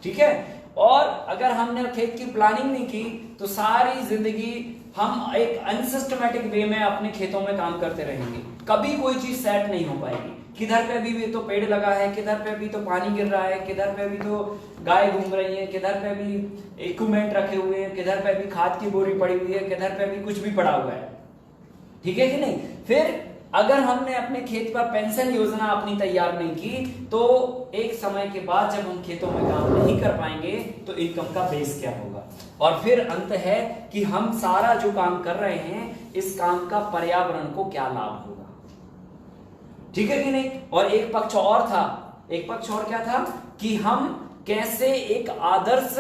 ठीक है? और अगर हमने खेत की प्लानिंग नहीं की तो सारी जिंदगी हम एक अनसिस्टमेटिक वे में अपने खेतों में काम करते रहेंगे, कभी कोई चीज सेट नहीं हो पाएगी। किधर पे भी तो पेड़ लगा है, किधर पे भी तो पानी गिर रहा है, किधर पे भी तो गाय घूम रही है, किधर पे भी इक्विपमेंट रखे हुए हैं, किधर पे भी खाद की बोरी पड़ी हुई है, किधर पे भी कुछ भी पड़ा हुआ है, ठीक है कि नहीं? फिर अगर हमने अपने खेत पर पेंशन योजना अपनी तैयार नहीं की तो एक समय के बाद जब हम खेतों में काम नहीं कर पाएंगे तो इनकम का बेस क्या होगा। और फिर अंत है कि हम सारा जो काम कर रहे हैं इस काम का पर्यावरण को क्या लाभ होगा, ठीक है कि नहीं? और एक पक्ष और था, एक पक्ष और क्या था कि हम कैसे एक आदर्श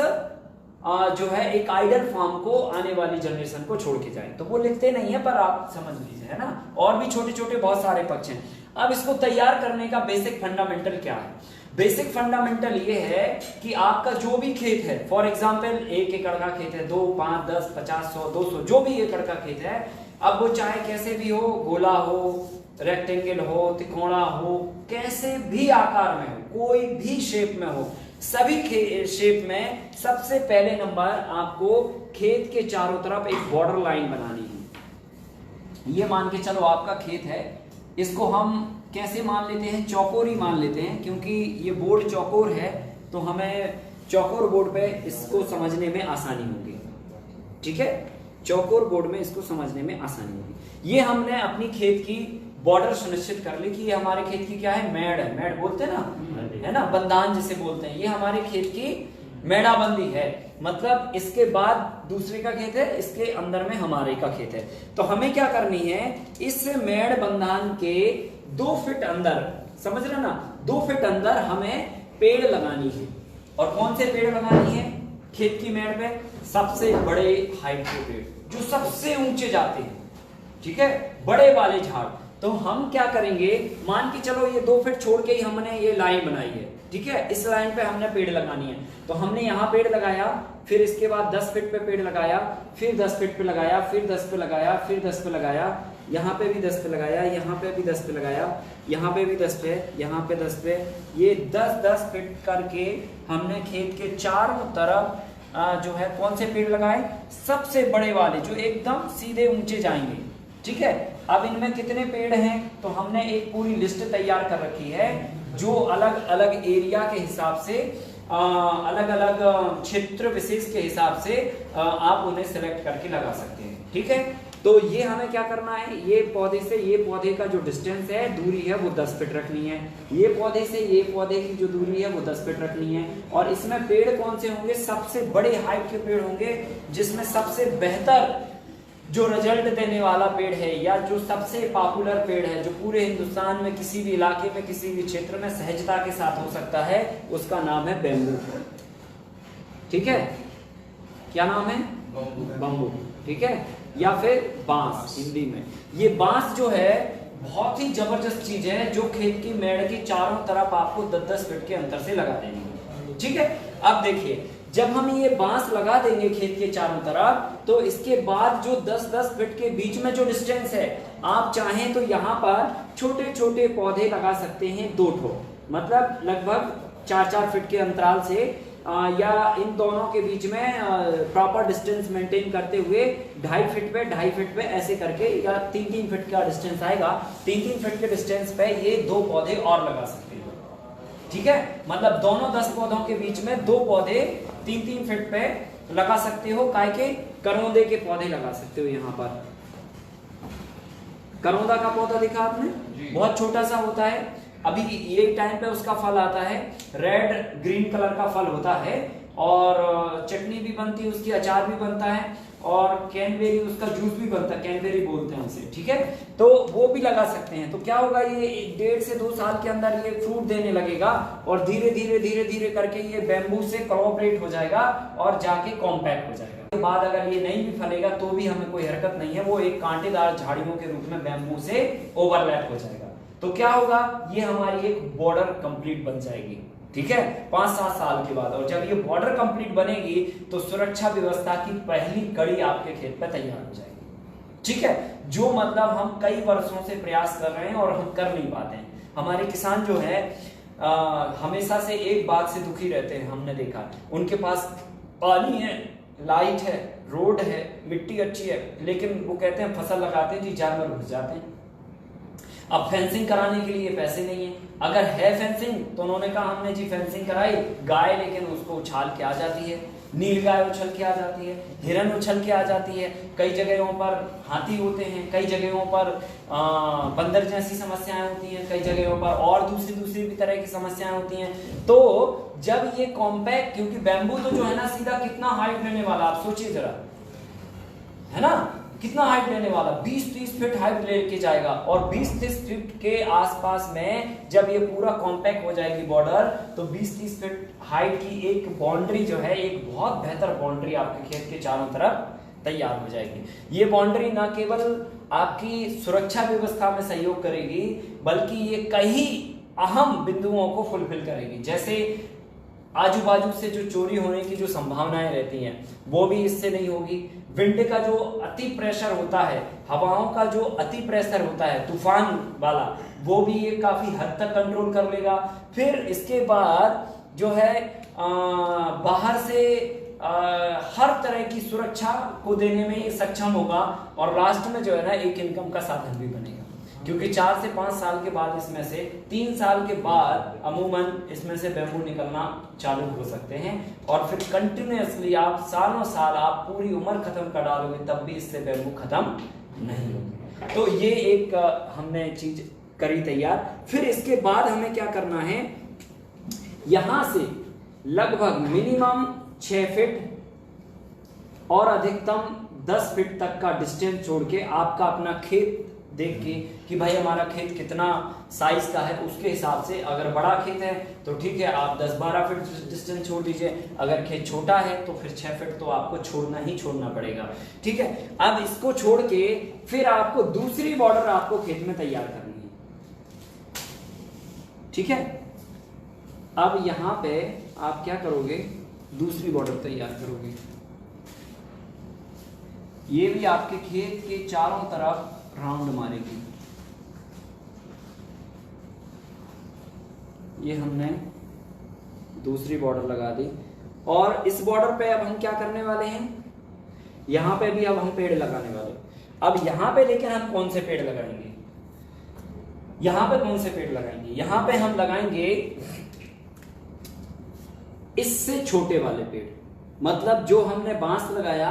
जो है एक आइडल फार्म को आने वाली जनरेशन को छोड़ के जाए। तो वो लिखते नहीं है पर आप समझ लीजिए, है ना? और भी छोटे छोटे बहुत सारे पक्ष हैं। अब इसको तैयार करने का बेसिक फंडामेंटल क्या है? बेसिक फंडामेंटल ये है कि आपका जो भी खेत है, फॉर एग्जाम्पल 1 एकड़ का खेत है, 2, 5, 10, 50, 100, 200 जो भी एकड़ का खेत है, अब वो चाहे कैसे भी हो, गोला हो, रेक्टेंगल हो, तिकोना हो, कैसे भी आकार में हो, कोई भी शेप में हो, सभी शेप में सबसे पहले नंबर आपको खेत के चारों तरफ एक बॉर्डर लाइन बनानी है। ये मान के चलो आपका खेत है, इसको हम कैसे मान लेते हैं? चौकोर ही मान लेते हैं, क्योंकि ये बोर्ड चौकोर है तो हमें चौकोर बोर्ड पे इसको समझने में आसानी होगी, ठीक है? चौकोर बोर्ड में इसको समझने में आसानी होगी। ये हमने अपनी खेत की बॉर्डर सुनिश्चित कर ली कि ये हमारे खेत की क्या है, मेड़ है, मेड़ बोलते हैं ना, है ना, बंधान जिसे बोलते हैं, ये हमारे खेत की मेड़ाबंदी है। मतलब इसके बाद दूसरे का खेत है, इसके अंदर में हमारे का खेत है। तो हमें क्या करनी है, इस मेड़ बंधान के 2 फीट अंदर, समझ रहे ना, 2 फीट अंदर हमें पेड़ लगानी है। और कौन से पेड़ लगानी है? खेत की मेड़ पे सबसे बड़े हाइट के पेड़, जो सबसे ऊंचे जाते हैं, ठीक है, बड़े वाले झाड़। तो हम क्या करेंगे, मान के चलो ये 2 फीट छोड़ के ही हमने ये लाइन बनाई है, ठीक है, इस लाइन पे हमने पेड़ लगानी है। तो हमने यहाँ पेड़ लगाया, फिर इसके बाद 10 फीट पे पेड़ लगाया, फिर 10 फीट पे लगाया, फिर 10 पे लगाया, फिर 10 पे लगाया, यहाँ पे भी 10 पे लगाया, यहाँ पे भी 10 पे लगाया, यहाँ पे भी 10 पे, यहाँ पे 10 पे, ये 10-10 फीट करके हमने खेत के चारों तरफ जो है कौन से पेड़ लगाए? सबसे बड़े वाले, जो एकदम सीधे ऊंचे जाएंगे, ठीक है? अब इनमें कितने पेड़ हैं तो हमने एक पूरी लिस्ट तैयार कर रखी है, जो अलग अलग एरिया के हिसाब से, अलग अलग क्षेत्र विशेष के हिसाब से आप उन्हें सिलेक्ट करके लगा सकते हैं, ठीक है? तो ये हमें क्या करना है, ये पौधे से ये पौधे का जो डिस्टेंस है, दूरी है, वो 10 फीट रखनी है। ये पौधे से ये पौधे की जो दूरी है वो 10 फीट रखनी है। और इसमें पेड़ कौन से होंगे? सबसे बड़े हाइट के पेड़ होंगे, जिसमें सबसे बेहतर जो रिजल्ट देने वाला पेड़ है, या जो सबसे पॉपुलर पेड़ है, जो पूरे हिंदुस्तान में किसी भी इलाके में, किसी भी क्षेत्र में सहजता के साथ हो सकता है, उसका नाम है बेम्बू, ठीक है? क्या नाम है? बम्बू, ठीक है? या फिर बांस हिंदी में। ये बांस जो है बहुत ही जबरदस्त चीज है, जो खेत की मेड़ की चारों तरफ आपको 10-10 फीट के अंतर से लगा देनी है, ठीक है? अब देखिए, जब हम ये बांस लगा देंगे खेत के चारों तरफ, तो इसके बाद जो 10-10 फीट के बीच में जो डिस्टेंस है, आप चाहें तो यहाँ पर छोटे छोटे पौधे लगा सकते हैं 2 ठो, मतलब लगभग 4-4 फीट के अंतराल से, या इन दोनों के बीच में प्रॉपर डिस्टेंस मेंटेन करते हुए 2.5 फीट पे ऐसे करके, या 3-3 फीट का डिस्टेंस आएगा, 3-3 फीट के डिस्टेंस पे ये 2 पौधे और लगा सकते हो। ठीक है, मतलब दोनों 10 पौधों के बीच में 2 पौधे 3-3 फीट पे लगा सकते हो। काय के? करौंदे के पौधे लगा सकते हो। यहाँ पर करौंदा का पौधा देखा आपने, बहुत छोटा सा होता है, अभी ये टाइम पे उसका फल आता है, रेड ग्रीन कलर का फल होता है, और चटनी भी बनती है उसकी, अचार भी बनता है, और कैनबेरी उसका जूस भी बनता है, कैनबेरी बोलते हैं उसे। ठीक है, तो वो भी लगा सकते हैं। तो क्या होगा, ये 1.5 से 2 साल के अंदर ये फ्रूट देने लगेगा, और धीरे धीरे करके ये बैम्बू से कोऑपरेट हो जाएगा और जाके कॉम्पैक्ट हो जाएगा। के बाद अगर ये नहीं भी फलेगा तो भी हमें कोई हरकत नहीं है, वो एक कांटेदार झाड़ियों के रूप में बैम्बू से ओवरलैप हो जाएगा। तो क्या होगा, ये हमारी एक बॉर्डर कंप्लीट बन जाएगी। ठीक है, 5-7 साल के बाद। और जब ये बॉर्डर कंप्लीट बनेगी तो सुरक्षा व्यवस्था की पहली कड़ी आपके खेत पर तैयार हो जाएगी। ठीक है, जो मतलब हम कई वर्षों से प्रयास कर रहे हैं और हम कर नहीं पाते हैं। हमारे किसान जो है हमेशा से एक बात से दुखी रहते हैं, हमने देखा, उनके पास पानी है, लाइट है, रोड है, मिट्टी अच्छी है, लेकिन वो कहते हैं फसल लगाते हैं जी जानवर घुस जाते हैं। अब फेंसिंग कराने के लिए पैसे नहीं है, अगर है फेंसिंग तो उन्होंने कहा हमने जी फेंसिंग कराई, गाय लेकिन उसको उछाल के आ जाती है, नील गाय उछल के आ जाती है, हिरन उछल के आ जाती है, कई जगहों पर हाथी होते हैं, कई जगहों पर बंदर जैसी समस्याएं होती हैं, कई जगहों पर और दूसरी भी तरह की समस्याएं होती हैं। तो जब ये कॉम्पैक्ट, क्योंकि बैम्बू तो जो है ना सीधा कितना हाइट लेने वाला, आप सोचिए जरा, है ना, कितना हाइट लेने वाला, 20-30 फीट हाइट लेके जाएगा, और 20-30 फीट के आसपास में जब ये पूरा कॉम्पैक्ट हो जाएगी बॉर्डर, तो 20-30 फीट हाइट की एक बाउंड्री जो है, एक बहुत बेहतर बाउंड्री आपके खेत के चारों तरफ तैयार हो जाएगी। ये बाउंड्री ना केवल आपकी सुरक्षा व्यवस्था में सहयोग करेगी, बल्कि ये कई अहम बिंदुओं को फुलफिल करेगी। जैसे आजू बाजू से जो चोरी होने की जो संभावनाएं रहती हैं, वो भी इससे नहीं होगी। विंड का जो अति प्रेशर होता है, हवाओं का जो अति प्रेशर होता है तूफान वाला, वो भी ये काफी हद तक कंट्रोल कर लेगा। फिर इसके बाद जो है बाहर से हर तरह की सुरक्षा को देने में सक्षम होगा, और लास्ट में जो है ना एक इनकम का साधन भी बनेगा, क्योंकि 4 से 5 साल के बाद इसमें से 3 साल के बाद अमूमन इसमें से बैम्बू निकलना चालू हो सकते हैं, और फिर कंटिन्यूअसली आप सालों साल आप पूरी उम्र खत्म कर डालोगे तब भी इससे बैम्बू खत्म नहीं होगी। तो ये एक हमने चीज करी तैयार। फिर इसके बाद हमें क्या करना है, यहां से लगभग मिनिमम 6 फीट और अधिकतम 10 फीट तक का डिस्टेंस छोड़ के आपका अपना खेत देख के कि भाई हमारा खेत कितना साइज का है, उसके हिसाब से, अगर बड़ा खेत है तो ठीक है आप 10-12 फीट डिस्टेंस छोड़ दीजिए, अगर खेत छोटा है तो फिर 6 फीट तो आपको छोड़ना पड़ेगा। ठीक है, अब इसको छोड़ के फिर आपको दूसरी बॉर्डर आपको खेत में तैयार करनी है। ठीक है, अब यहां पे आप क्या करोगे, दूसरी बॉर्डर तैयार करोगे। ये भी आपके खेत के चारों तरफ राउंड मारेगी। ये हमने दूसरी बॉर्डर लगा दी, और इस बॉर्डर पे अब हम क्या करने वाले हैं, यहां पे भी अब हम पेड़ लगाने वाले। अब यहां पे लेकिन हम कौन से पेड़ लगाएंगे, यहां पे कौन से पेड़ लगाएंगे, यहां पे हम लगाएंगे इससे छोटे वाले पेड़, मतलब जो हमने बांस लगाया,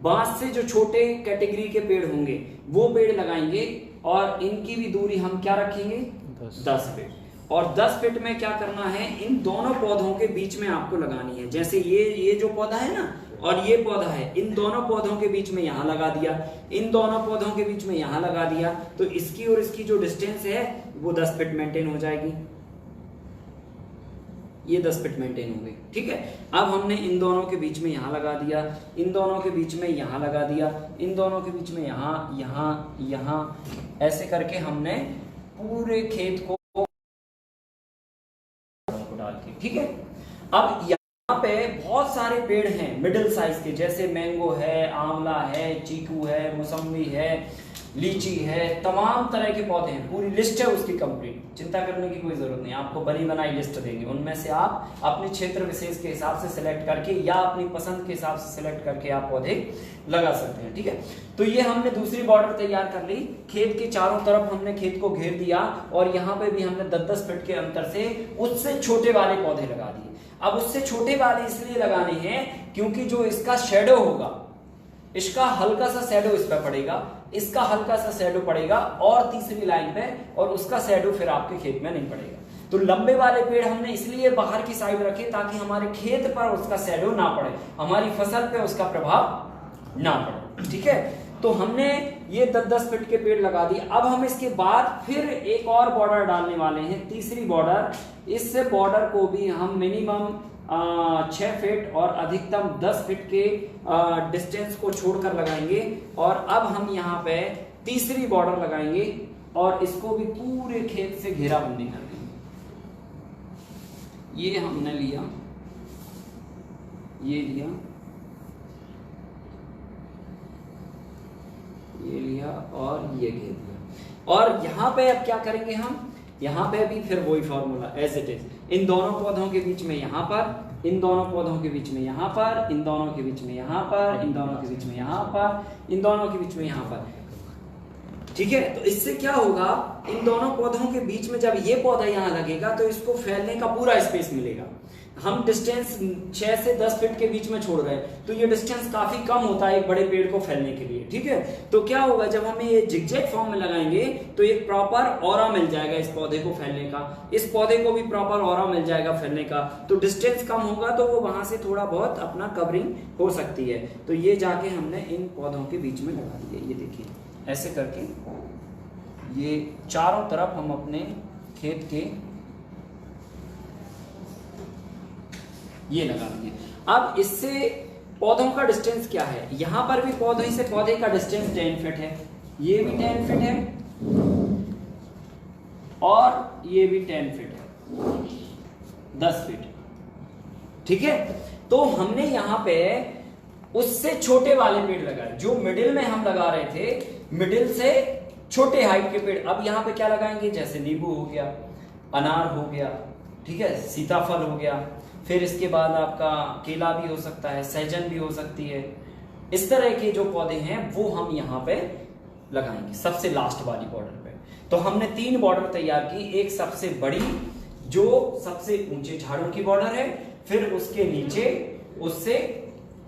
बांस से जो छोटे कैटेगरी के पेड़ होंगे वो पेड़ लगाएंगे, और इनकी भी दूरी हम क्या रखेंगे, 10 फीट। और 10 फीट में क्या करना है, इन दोनों पौधों के बीच में आपको लगानी है। जैसे ये जो पौधा है ना और ये पौधा है, इन दोनों पौधों के बीच में यहां लगा दिया, इन दोनों पौधों के बीच में यहां लगा दिया, तो इसकी और इसकी जो डिस्टेंस है वो 10 फीट मेंटेन हो जाएगी। ये 10 फीट मेंटेन हो गई। ठीक है, अब हमने इन दोनों के बीच में यहां लगा दिया, इन दोनों के बीच में यहां लगा दिया, इन दोनों के बीच में यहां ऐसे करके हमने पूरे खेत को डाल के, ठीक है। अब यहाँ पे बहुत सारे पेड़ हैं मिडिल साइज के, जैसे मैंगो है, आंवला है, चीकू है, मौसम्बी है, लीची है, तमाम तरह के पौधे हैं। पूरी लिस्ट है उसकी कंप्लीट, चिंता करने की कोई जरूरत नहीं, आपको बनी बनाई लिस्ट देंगे। उनमें से आप अपने क्षेत्र विशेष के हिसाब से सिलेक्ट करके या अपनी पसंद के हिसाब से सिलेक्ट करके आप पौधे लगा सकते हैं। ठीक है, तो ये हमने दूसरी बॉर्डर तैयार कर ली। खेत के चारों तरफ हमने खेत को घेर दिया और यहाँ पे भी हमने 10-10 फीट के अंतर से उससे छोटे वाले पौधे लगा दिए। अब उससे छोटे वाले इसलिए लगाने हैं क्योंकि जो इसका शेडो होगा, इसका हल्का सा शेडो इस पर पड़ेगा, इसका हल्का सा शेडो पड़ेगा और तीसरी लाइन पे, और उसका शेडो फिर आपके खेत में नहीं पड़ेगा। तो लंबे वाले पेड़ हमने इसलिए बाहर की साइड रखे ताकि हमारे खेत पर उसका शेडो ना पड़े, हमारी फसल पे उसका प्रभाव ना पड़े। ठीक है, तो हमने ये 10-10 फीट के पेड़ लगा दिए। अब हम इसके बाद फिर एक और बॉर्डर डालने वाले हैं, तीसरी बॉर्डर। इस बॉर्डर को भी हम मिनिमम 6 फीट और अधिकतम 10 फीट के डिस्टेंस को छोड़कर लगाएंगे। और अब हम यहाँ पे तीसरी बॉर्डर लगाएंगे और इसको भी पूरे खेत से घेराबंदी कर देंगे। ये हमने लिया, ये लिया, ये लिया और ये घेर दिया। और यहाँ पे अब क्या करेंगे हम, यहाँ पे भी फिर वही फॉर्मूला एज इट इज। इन दोनों पौधों के बीच में यहाँ पर, इन दोनों पौधों के बीच में यहाँ पर, इन दोनों के बीच में यहाँ पर, इन दोनों के बीच में यहाँ पर, इन दोनों के बीच में यहाँ पर। ठीक है, तो इससे क्या होगा, इन दोनों पौधों के बीच में जब ये पौधा यहाँ लगेगा तो इसको फैलने का पूरा स्पेस मिलेगा। हम डिस्टेंस 6 से 10 फीट के बीच में छोड़ रहे हैं तो ये डिस्टेंस काफी कम होता है एक बड़े पेड़ को फैलने के लिए। ठीक है, तो क्या होगा, जब हम ये जिगजैग फॉर्म में लगाएंगे तो एक प्रॉपर ऑरा मिल जाएगा इस पौधे को फैलने का, इस पौधे को भी प्रॉपर ऑरा मिल जाएगा फैलने का। तो डिस्टेंस कम होगा तो वो वहां से थोड़ा बहुत अपना कवरिंग हो सकती है। तो ये जाके हमने इन पौधों के बीच में लगा दिया। ये देखिए, ऐसे करके ये चारों तरफ हम अपने खेत के ये लगा दिए। अब इससे पौधों का डिस्टेंस क्या है, यहां पर भी पौधे से पौधे का डिस्टेंस 10 फीट है, ये भी 10 फीट है और ये भी 10 फीट है, 10 फीट। ठीक है, तो हमने यहां पे उससे छोटे वाले पेड़ लगाए जो मिडिल में हम लगा रहे थे, मिडिल से छोटे हाइट के पेड़। अब यहां पे क्या लगाएंगे, जैसे नींबू हो गया, अनार हो गया, ठीक है, सीताफल हो गया, फिर इसके बाद आपका केला भी हो सकता है, सहजन भी हो सकती है। इस तरह के जो पौधे हैं वो हम यहाँ पे लगाएंगे सबसे लास्ट वाली बॉर्डर पे। तो हमने 3 बॉर्डर तैयार की, एक सबसे बड़ी जो सबसे ऊंचे झाड़ों की बॉर्डर है, फिर उसके नीचे उससे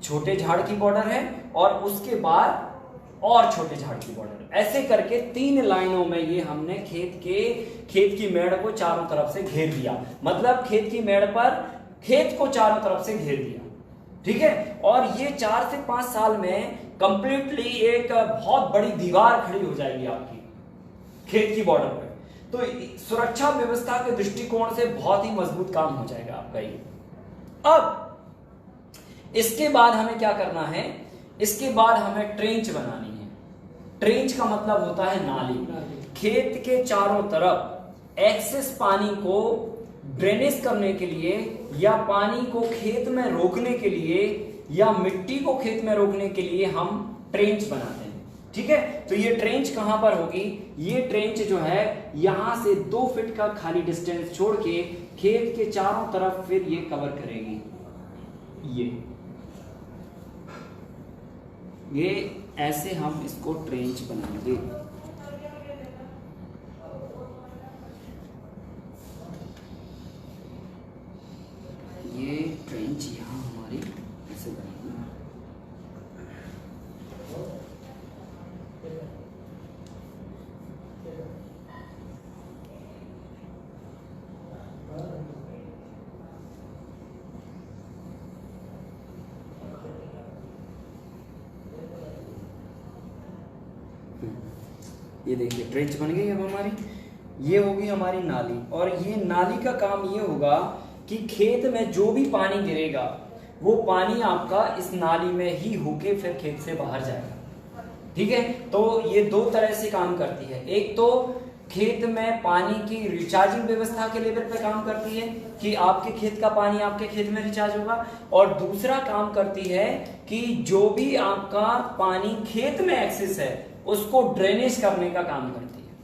छोटे झाड़ की बॉर्डर है और उसके बाद और छोटे झाड़ की बॉर्डर। ऐसे करके 3 लाइनों में ये हमने खेत की मेड़ को चारों तरफ से घेर दिया। मतलब खेत की मेड़ पर खेत को चारों तरफ से घेर दिया। ठीक है, और ये 4 से 5 साल में कंप्लीटली एक बहुत बड़ी दीवार खड़ी हो जाएगी आपकी खेत की बॉर्डर पे। तो सुरक्षा व्यवस्था के दृष्टिकोण से बहुत ही मजबूत काम हो जाएगा आपका ये। अब इसके बाद हमें क्या करना है, इसके बाद हमें ट्रेंच बनानी है। ट्रेंच का मतलब होता है नाली। खेत के चारों तरफ एक्सेस पानी को ड्रेनेज करने के लिए या पानी को खेत में रोकने के लिए या मिट्टी को खेत में रोकने के लिए हम ट्रेंच बनाते हैं। ठीक है, तो ये ट्रेंच कहां पर होगी, ये ट्रेंच जो है यहां से 2 फीट का खाली डिस्टेंस छोड़ के खेत के चारों तरफ फिर ये कवर करेगी। ये ऐसे हम इसको ट्रेंच बनाएंगे। ये ट्रेंच यहाँ हमारी ऐसे बनेगी। ये देखिए ट्रेंच बन गई अब हमारी। ये होगी हमारी नाली, और ये नाली का काम ये होगा कि खेत में जो भी पानी गिरेगा वो पानी आपका इस नाली में ही होके फिर खेत से बाहर जाएगा। ठीक है, तो ये 2 तरह से काम करती है। एक तो खेत में पानी की रिचार्जिंग व्यवस्था के लेवल पे काम करती है कि आपके खेत का पानी आपके खेत में रिचार्ज होगा, और दूसरा काम करती है कि जो भी आपका पानी खेत में एक्सेस है उसको ड्रेनेज करने का काम करती है।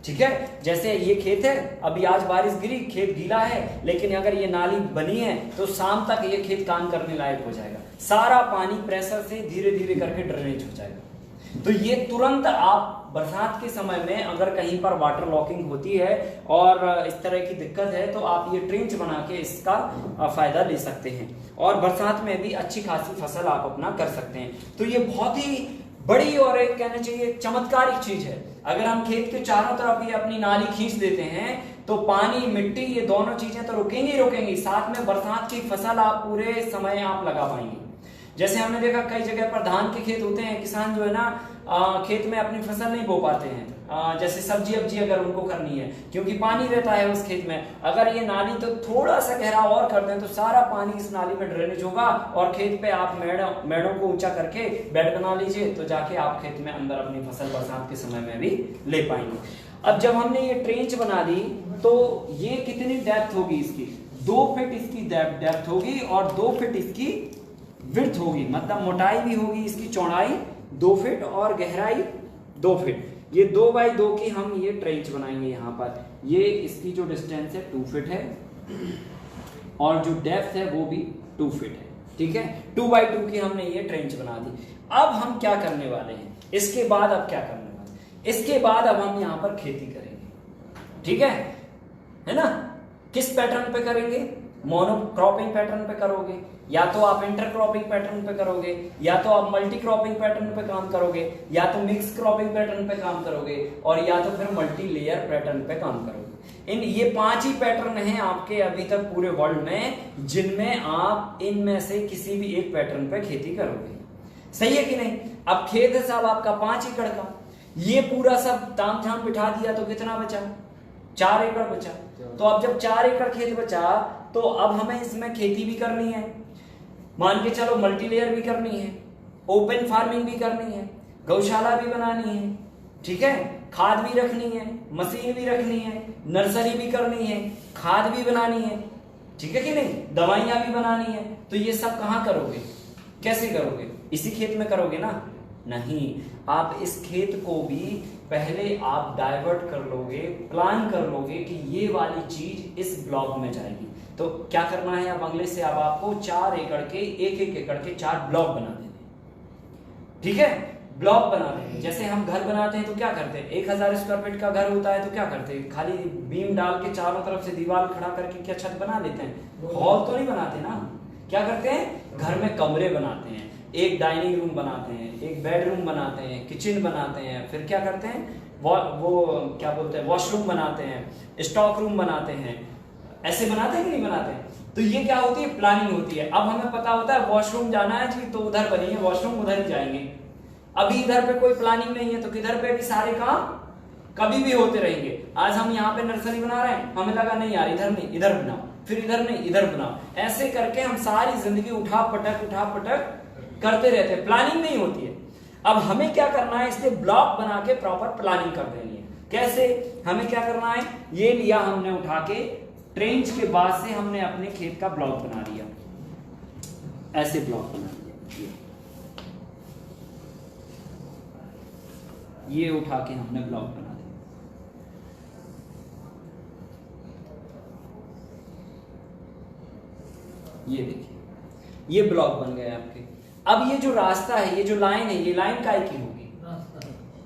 ठीक है, जैसे ये खेत है, अभी आज बारिश गिरी, खेत गीला है, लेकिन अगर ये नाली बनी है तो शाम तक ये खेत काम करने लायक हो जाएगा, सारा पानी प्रेशर से धीरे धीरे करके ड्रेनेज हो जाएगा। तो ये तुरंत आप बरसात के समय में अगर कहीं पर वाटर लॉकिंग होती है और इस तरह की दिक्कत है तो आप ये ट्रेंच बना के इसका फायदा ले सकते हैं, और बरसात में भी अच्छी खासी फसल आप अपना कर सकते हैं। तो ये बहुत ही बड़ी और एक कहना चाहिए चमत्कारिक चीज है। अगर हम खेत के चारों तरफ ये अपनी नाली खींच देते हैं तो पानी मिट्टी ये दोनों चीजें तो रुकेंगी ही रुकेंगी, साथ में बरसात की फसल आप पूरे समय आप लगा पाएंगे। जैसे हमने देखा कई जगह पर धान के खेत होते हैं, किसान जो है ना खेत में अपनी फसल नहीं बो पाते हैं, जैसे सब्जी अब्जी अगर उनको करनी है, क्योंकि पानी रहता है उस खेत में। अगर ये नाली तो थोड़ा सा गहरा और कर दें तो सारा पानी इस नाली में ड्रेनेज होगा, और खेत पे आप मेड़ों को ऊंचा करके बेड बना लीजिए तो जाके आप खेत में अंदर अपनी फसल बरसात के समय में भी ले पाएंगे। अब जब हमने ये ट्रेंच बना दी तो ये कितनी डेप्थ होगी इसकी, 2 फीट इसकी डेप्थ होगी और 2 फीट इसकी विड्थ होगी, मतलब मोटाई भी होगी इसकी, चौड़ाई 2 फीट और गहराई 2 फीट। ये 2 बाई 2 की हम ये ट्रेंच बनाएंगे यहाँ पर। ये इसकी जो डिस्टेंस है 2 फीट है और जो डेप्थ है वो भी 2 फीट है। ठीक है, 2 बाई 2 की हमने ये ट्रेंच बना दी। अब हम क्या करने वाले हैं, इसके बाद अब क्या करने वाले हैं, इसके बाद अब हम यहाँ पर खेती करेंगे। ठीक है ना, किस पैटर्न पे करेंगे, मोनोक्रॉपिंग पैटर्न पे करोगे, या तो आप इंटरक्रॉपिंग पैटर्न पे करोगे, या तो आप मल्टी क्रॉपिंग पैटर्न पे काम करोगे, या तो मिक्स क्रॉपिंग पैटर्न पे काम करोगे, और या तो फिर मल्टी लेयर पैटर्न पे काम करोगे। ये 5 ही पैटर्न हैं आपके अभी तक पूरे वर्ल्ड में, जिनमें आप इनमें से किसी भी एक पैटर्न पे खेती करोगे। सही है कि नहीं। अब खेत है साहब आपका 5 एकड़ का, ये पूरा सब ताम झाम बिठा दिया तो कितना बचा, 4 एकड़ बचा। तो अब जब 4 एकड़ खेत बचा तो अब हमें इसमें खेती भी करनी है, मान के चलो मल्टी लेयर भी करनी है, ओपन फार्मिंग भी करनी है, गौशाला भी बनानी है, ठीक है, खाद भी रखनी है, मशीन भी रखनी है, नर्सरी भी करनी है, खाद भी बनानी है, ठीक है कि नहीं, दवाइयां भी बनानी है। तो ये सब कहां करोगे, कैसे करोगे, इसी खेत में करोगे ना, नहीं, आप इस खेत को भी पहले आप डाइवर्ट कर लोगे, प्लान कर लोगे कि ये वाली चीज इस ब्लॉक में जाएगी। तो क्या करना है, अब अगले से अब आपको 4 एकड़ के 1-1 एकड़ के 4 ब्लॉक बना देने। ठीक है, ब्लॉक बना देंगे। जैसे हम घर बनाते हैं तो क्या करते हैं, 1000 स्क्वायर फीट का घर होता है तो क्या करते हैं, खाली बीम डाल के चारों तरफ से दीवार खड़ा करके क्या छत बना लेते हैं, हॉल तो नहीं बनाते ना। क्या करते हैं, घर में कमरे बनाते हैं, एक डाइनिंग रूम बनाते हैं, एक बेडरूम बनाते हैं, किचन बनाते हैं, फिर क्या करते हैं वो क्या बोलते हैं, वॉशरूम बनाते हैं, स्टॉक रूम बनाते हैं। ऐसे बनाते हैं कि नहीं बनाते हैं। तो ये क्या होती है, प्लानिंग होती है। अब हमें पता होता है वॉशरूम जाना है जी तो उधर बनिए वॉशरूम, उधर ही जाएंगे। अभी इधर पे कोई प्लानिंग नहीं है तो किधर पे भी सारे काम कभी भी होते रहेंगे। आज हम यहाँ पे नर्सरी बना रहे हैं, हमें लगा नहीं यार इधर नहीं इधर बनाओ, फिर इधर नहीं इधर बनाओ, ऐसे करके हम सारी जिंदगी उठा पटक करते रहते हैं, प्लानिंग नहीं होती है। अब हमें क्या करना है, इसलिए ब्लॉक बना के प्रॉपर प्लानिंग कर देनी है। कैसे, हमें क्या करना है, ये लिया हमने उठा के ट्रेंच के बाद से हमने अपने खेत का ब्लॉक बना लिया, ऐसे ब्लॉक बना लिया, ये उठा के हमने ब्लॉक बना दिया। ये देखिए ये ब्लॉक बन गए आपके। अब ये जो रास्ता है, ये जो लाइन है, ये लाइन काय की होगी,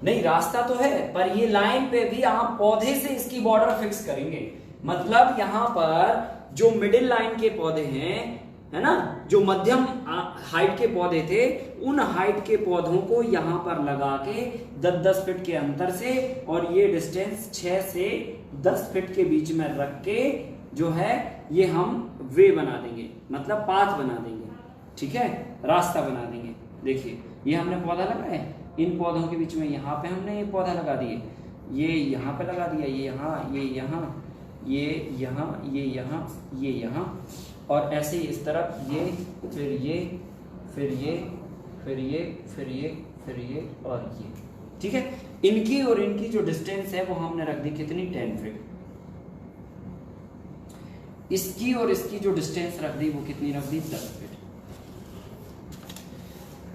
नहीं रास्ता तो है, पर ये लाइन पे भी आप पौधे से इसकी बॉर्डर फिक्स करेंगे। मतलब यहां पर जो मिडिल लाइन के पौधे हैं, है ना, जो मध्यम हाइट के पौधे थे, उन हाइट के पौधों को यहां पर लगा के 10-10 फीट के अंतर से, और ये डिस्टेंस 6 से 10 फीट के बीच में रख के जो है ये हम वे बना देंगे, मतलब पाथ बना देंगे। ठीक है, रास्ता बना देंगे। देखिए ये हमने पौधा लगाया, इन पौधों के बीच में यहाँ पे हमने ये पौधा लगा दिए, ये यहाँ पे लगा दिया, ये यहाँ, ये यहाँ, ये यहाँ, ये यहाँ, ये यहाँ, और ऐसे ही इस तरफ ये, फिर ये, फिर ये, फिर ये, फिर ये, फिर ये और ये। ठीक है, इनकी और इनकी जो डिस्टेंस है वो हमने रख दी कितनी, 10 फीट। इसकी और इसकी जो डिस्टेंस रख दी वो कितनी रख दी, 10 फीट।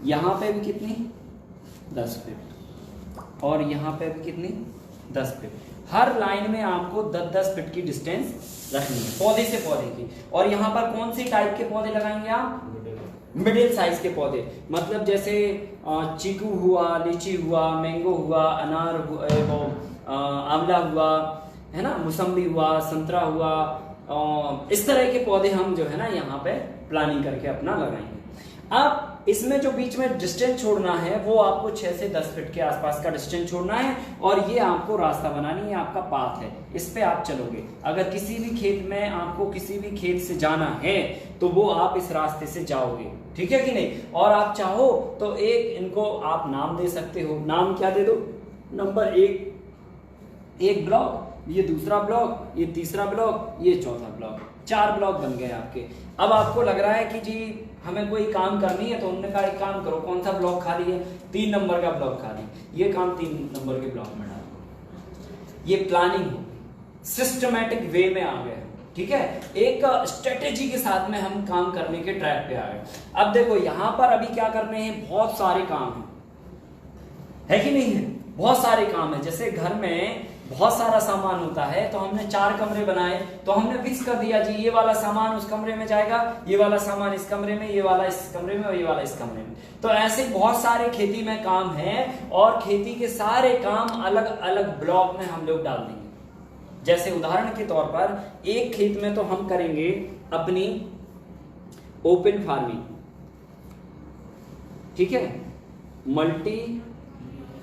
यहां पे भी कितनी, 10 फीट, और यहां पे भी कितनी, 10 फीट। हर लाइन में आपको 10-10 फीट की डिस्टेंस रखनी है पौधे से पौधे की। और यहाँ पर कौन सी टाइप के पौधे लगाएंगे आप, मिडिल साइज के पौधे, मतलब जैसे चीकू हुआ, लीची हुआ, मैंगो हुआ, अनार हुआ, आंवला हुआ, है ना, मौसम्बी हुआ, संतरा हुआ, इस तरह के पौधे हम जो है ना यहाँ पे प्लानिंग करके अपना लगाएंगे। अब इसमें जो बीच में डिस्टेंस छोड़ना है वो आपको 6 से 10 फीट के आसपास का डिस्टेंस छोड़ना है, और ये आपको रास्ता बनानी है, आपका पाथ है, इस पे आप चलोगे। अगर किसी भी खेत में आपको किसी भी खेत से जाना है तो वो आप इस रास्ते से जाओगे, ठीक है कि नहीं। और आप चाहो तो एक इनको आप नाम दे सकते हो। नाम क्या दे दो, नंबर 1 एक ब्लॉक, ये दूसरा ब्लॉक, ये तीसरा ब्लॉक, ये चौथा ब्लॉक, 4 ब्लॉक बन गए आपके। अब आपको लग रहा है कि जी हमें कोई काम करनी है, तो उन्होंने कहा एक काम करो, कौन सा ब्लॉक खाली है, 3 नंबर का ब्लॉक खाली, ये काम 3 नंबर के ब्लॉक में डालो। ये प्लानिंग हो, सिस्टमैटिक वे में आ गए, ठीक है, एक स्ट्रेटेजी के साथ में हम काम करने के ट्रैक पे आ गए। अब देखो यहां पर अभी क्या करने हैं, बहुत सारे काम है कि नहीं है, बहुत सारे काम है। जैसे घर में बहुत सारा सामान होता है, तो हमने 4 कमरे बनाए, तो हमने फिक्स कर दिया जी ये वाला सामान उस कमरे में जाएगा, ये वाला सामान इस कमरे में, ये वाला इस कमरे में, और ये वाला इस कमरे में। तो ऐसे बहुत सारे खेती में काम है, और खेती के सारे काम अलग अलग ब्लॉक में हम लोग डाल देंगे। जैसे उदाहरण के तौर पर एक खेत में तो हम करेंगे अपनी ओपन फार्मिंग, ठीक है, मल्टी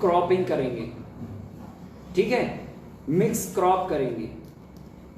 क्रॉपिंग करेंगे, ठीक है, मिक्स क्रॉप करेंगे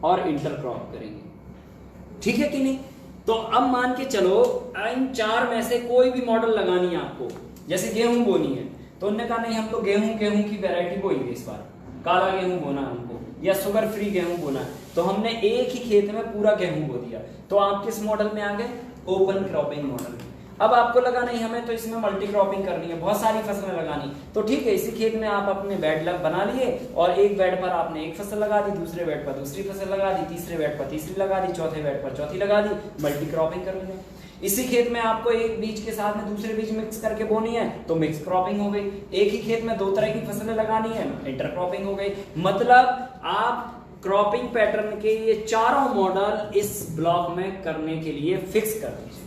और इंटर क्रॉप करेंगे, ठीक है कि नहीं। तो अब मान के चलो इन 4 में से कोई भी मॉडल लगानी है आपको। जैसे गेहूं बोनी है, तो उन्होंने कहा नहीं हम तो गेहूं की वैरायटी बोएंगे इस बार, काला गेहूं बोना हमको, या शुगर फ्री गेहूं बोना है, तो हमने एक ही खेत में पूरा गेहूं बो दिया। तो आप किस मॉडल में आ गए, ओपन क्रॉपिंग मॉडल। अब आपको लगा नहीं हमें तो इसमें मल्टी क्रॉपिंग करनी है, बहुत सारी फसलें लगानी, तो ठीक है, इसी खेत में आप अपने बेड बना लिए, और एक बेड पर आपने एक फसल लगा दी, दूसरे बेड पर दूसरी फसल लगा दी, तीसरे बेड पर तीसरी लगा दी, चौथे बेड पर चौथी लगा दी, मल्टी क्रॉपिंग करनी है। इसी खेत में आपको एक बीज के साथ में दूसरे बीज मिक्स करके बोनी है, तो मिक्स क्रॉपिंग हो गई। एक ही खेत में 2 तरह की फसलें लगानी है, इंटर क्रॉपिंग हो गई। मतलब आप क्रॉपिंग पैटर्न के ये चारों मॉडल इस ब्लॉक में करने के लिए फिक्स कर दीजिए।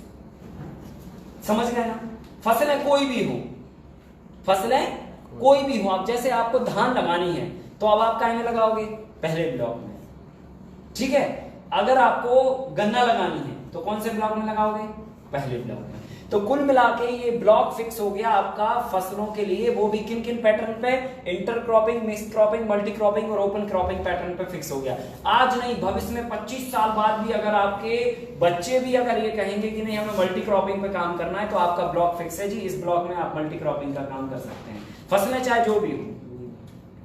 समझ गए ना। फसलें कोई भी हो, फसलें कोई भी हो, आप जैसे आपको धान लगानी है तो अब आप कहाँ में लगाओगे, पहले ब्लॉक में, ठीक है। अगर आपको गन्ना लगानी है तो कौन से ब्लॉक में लगाओगे, पहले ब्लॉक में। तो कुल मिला के ये ब्लॉक फिक्स हो गया आपका फसलों के लिए, वो भी किन किन पैटर्न पे, inter cropping, mix cropping, multi cropping और ओपन क्रॉपिंग पैटर्न पे फिक्स हो गया। आज नहीं, भविष्य में 25 साल बाद भी अगर आपके बच्चे भी अगर ये कहेंगे कि नहीं हमें मल्टी क्रॉपिंग पे काम करना है, तो आपका ब्लॉक फिक्स है जी, इस ब्लॉक में आप मल्टी क्रॉपिंग का काम कर सकते हैं, फसलें चाहे जो भी हो,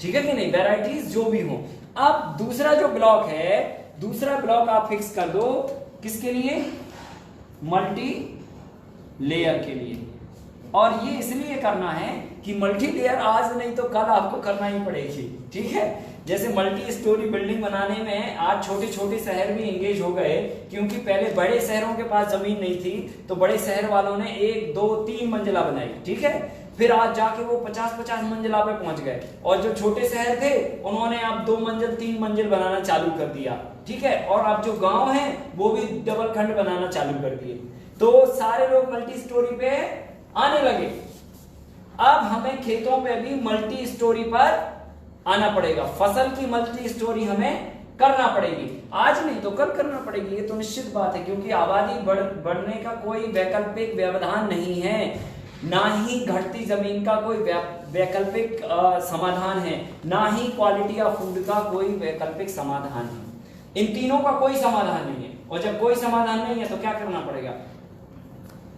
ठीक है कि नहीं, वेराइटीज जो भी हो। अब दूसरा जो ब्लॉक है, दूसरा ब्लॉक आप फिक्स कर दो किसके लिए, मल्टी लेयर के लिए। और ये इसलिए करना है कि मल्टी लेयर आज नहीं तो कल आपको करना ही पड़ेगी, ठीक है। जैसे मल्टी स्टोरी बिल्डिंग बनाने में आज छोटे छोटे शहर भी एंगेज हो गए, क्योंकि पहले बड़े शहरों के पास जमीन नहीं थी, तो बड़े शहर वालों ने 1, 2, 3 मंजिला बनाई, ठीक है। फिर आज जाके वो 50-50 मंजिला पे पहुंच गए, और जो छोटे शहर थे उन्होंने अब 2 मंजिल 3 मंजिल बनाना चालू कर दिया, ठीक है। और अब जो गांव हैं वो भी डबल खंड बनाना चालू कर दिए, तो सारे लोग मल्टी स्टोरी पे आने लगे। अब हमें खेतों पे भी मल्टी स्टोरी पर आना पड़ेगा, फसल की मल्टी स्टोरी हमें करना पड़ेगी, आज नहीं तो कल करना पड़ेगी, ये तो निश्चित बात है। क्योंकि आबादी बढ़ने का कोई वैकल्पिक व्यवधान नहीं है, ना ही घटती जमीन का कोई वैकल्पिक समाधान है, ना ही क्वालिटी ऑफ फूड का कोई वैकल्पिक समाधान है। इन तीनों का कोई समाधान नहीं है, और जब कोई समाधान नहीं है तो क्या करना पड़ेगा,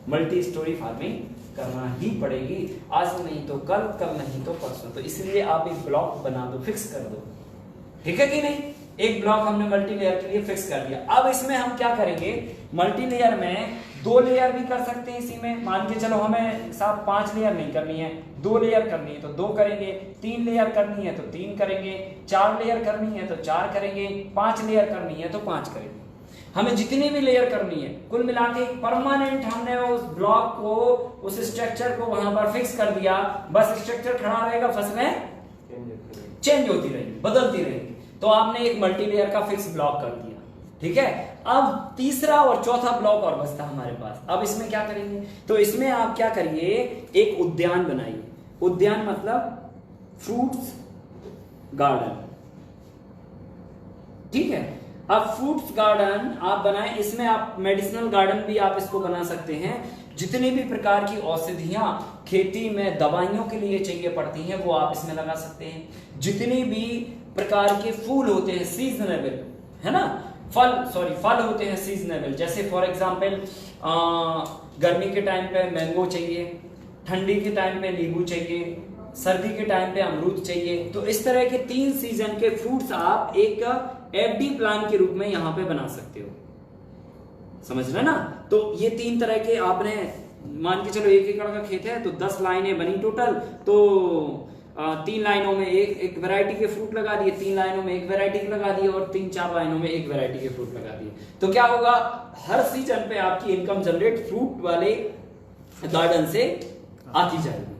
मल्टी स्टोरी फार्मिंग करना ही पड़ेगी, आज नहीं तो कल, कल नहीं तो परसों। तो इसलिए आप एक ब्लॉक बना दो, फिक्स कर दो, ठीक है कि नहीं। एक ब्लॉक हमने मल्टी लेयर के लिए फिक्स कर दिया। अब इसमें हम क्या करेंगे, मल्टी लेयर में 2 लेयर भी कर सकते हैं इसी में। मान के चलो हमें साहब 5 लेयर नहीं करनी है, 2 लेयर करनी है तो 2 करेंगे, 3 लेयर करनी है तो 3 करेंगे, 4 लेयर करनी है तो 4 करेंगे, 5 लेयर करनी है तो 5 करेंगे। हमें जितनी भी लेयर करनी है, कुल मिला के परमानेंट हमने उस ब्लॉक को, उस स्ट्रक्चर को वहां पर फिक्स कर दिया। बस स्ट्रक्चर खड़ा रहेगा, फसलें चेंज होती रहेगी, बदलती रहेगी। तो आपने एक मल्टीलेयर का फिक्स ब्लॉक कर दिया, ठीक है। अब तीसरा और चौथा ब्लॉक और बचता हमारे पास। अब इसमें क्या करेंगे, तो इसमें आप क्या करिए, एक उद्यान बनाइए। उद्यान मतलब फ्रूट्स गार्डन, ठीक है। अब फ्रूट्स गार्डन आप बनाएं, इसमें आप मेडिसिनल गार्डन भी आप इसको बना सकते हैं। जितनी भी प्रकार की औषधियां खेती में दवाइयों के लिए चाहिए पड़ती हैं वो आप इसमें लगा सकते हैं। जितनी भी प्रकार के फूल होते हैं सीजनेबल, है ना, फल होते हैं सीजनेबल, जैसे फॉर एग्जांपल गर्मी के टाइम पे मैंगो चाहिए, ठंडी के टाइम पे नींबू चाहिए, सर्दी के टाइम पे अमरूद चाहिए। तो इस तरह के 3 सीजन के फ्रूट्स आप एक एफडी प्लान के रूप में यहां पे बना सकते हो, समझ रहे ना। तो ये 3 तरह के आपने, मान के चलो 1 एकड़ का खेत है तो 10 लाइनें बनी टोटल, तो 3 लाइनों में एक वैरायटी के फ्रूट लगा दिए, 3 लाइनों में एक वैरायटी के लगा दिए, और 3-4 लाइनों में एक वैरायटी के फ्रूट लगा दिए। तो क्या होगा, हर सीजन पे आपकी इनकम जनरेट फ्रूट वाले गार्डन से आती जाएगी।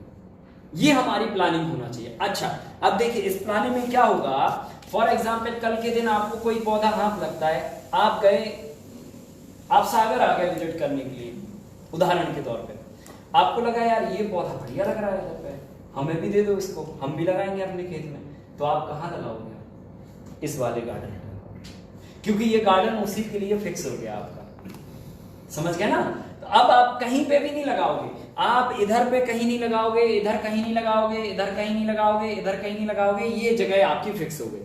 ये हमारी प्लानिंग होना चाहिए। अच्छा, अब देखिए इस प्लानिंग में क्या होगा, फॉर एग्जाम्पल कल के दिन आपको कोई पौधा हाथ लगता है, आप गए, आप सागर आ गए विजिट करने के लिए, उदाहरण के तौर पे आपको लगा यार ये पौधा बढ़िया लग रहा है इधर पे, हमें भी दे दो इसको, हम भी लगाएंगे अपने खेत में। तो आप कहाँ लगाओगे, इस वाले गार्डन में, क्योंकि ये गार्डन उसी के लिए फिक्स हो गया आपका, समझ गए ना। तो अब आप कहीं पे भी नहीं लगाओगे, आप इधर पे कहीं नहीं लगाओगे, इधर कहीं नहीं लगाओगे, इधर कहीं नहीं लगाओगे, इधर कहीं नहीं लगाओगे, ये जगह आपकी फिक्स हो गई।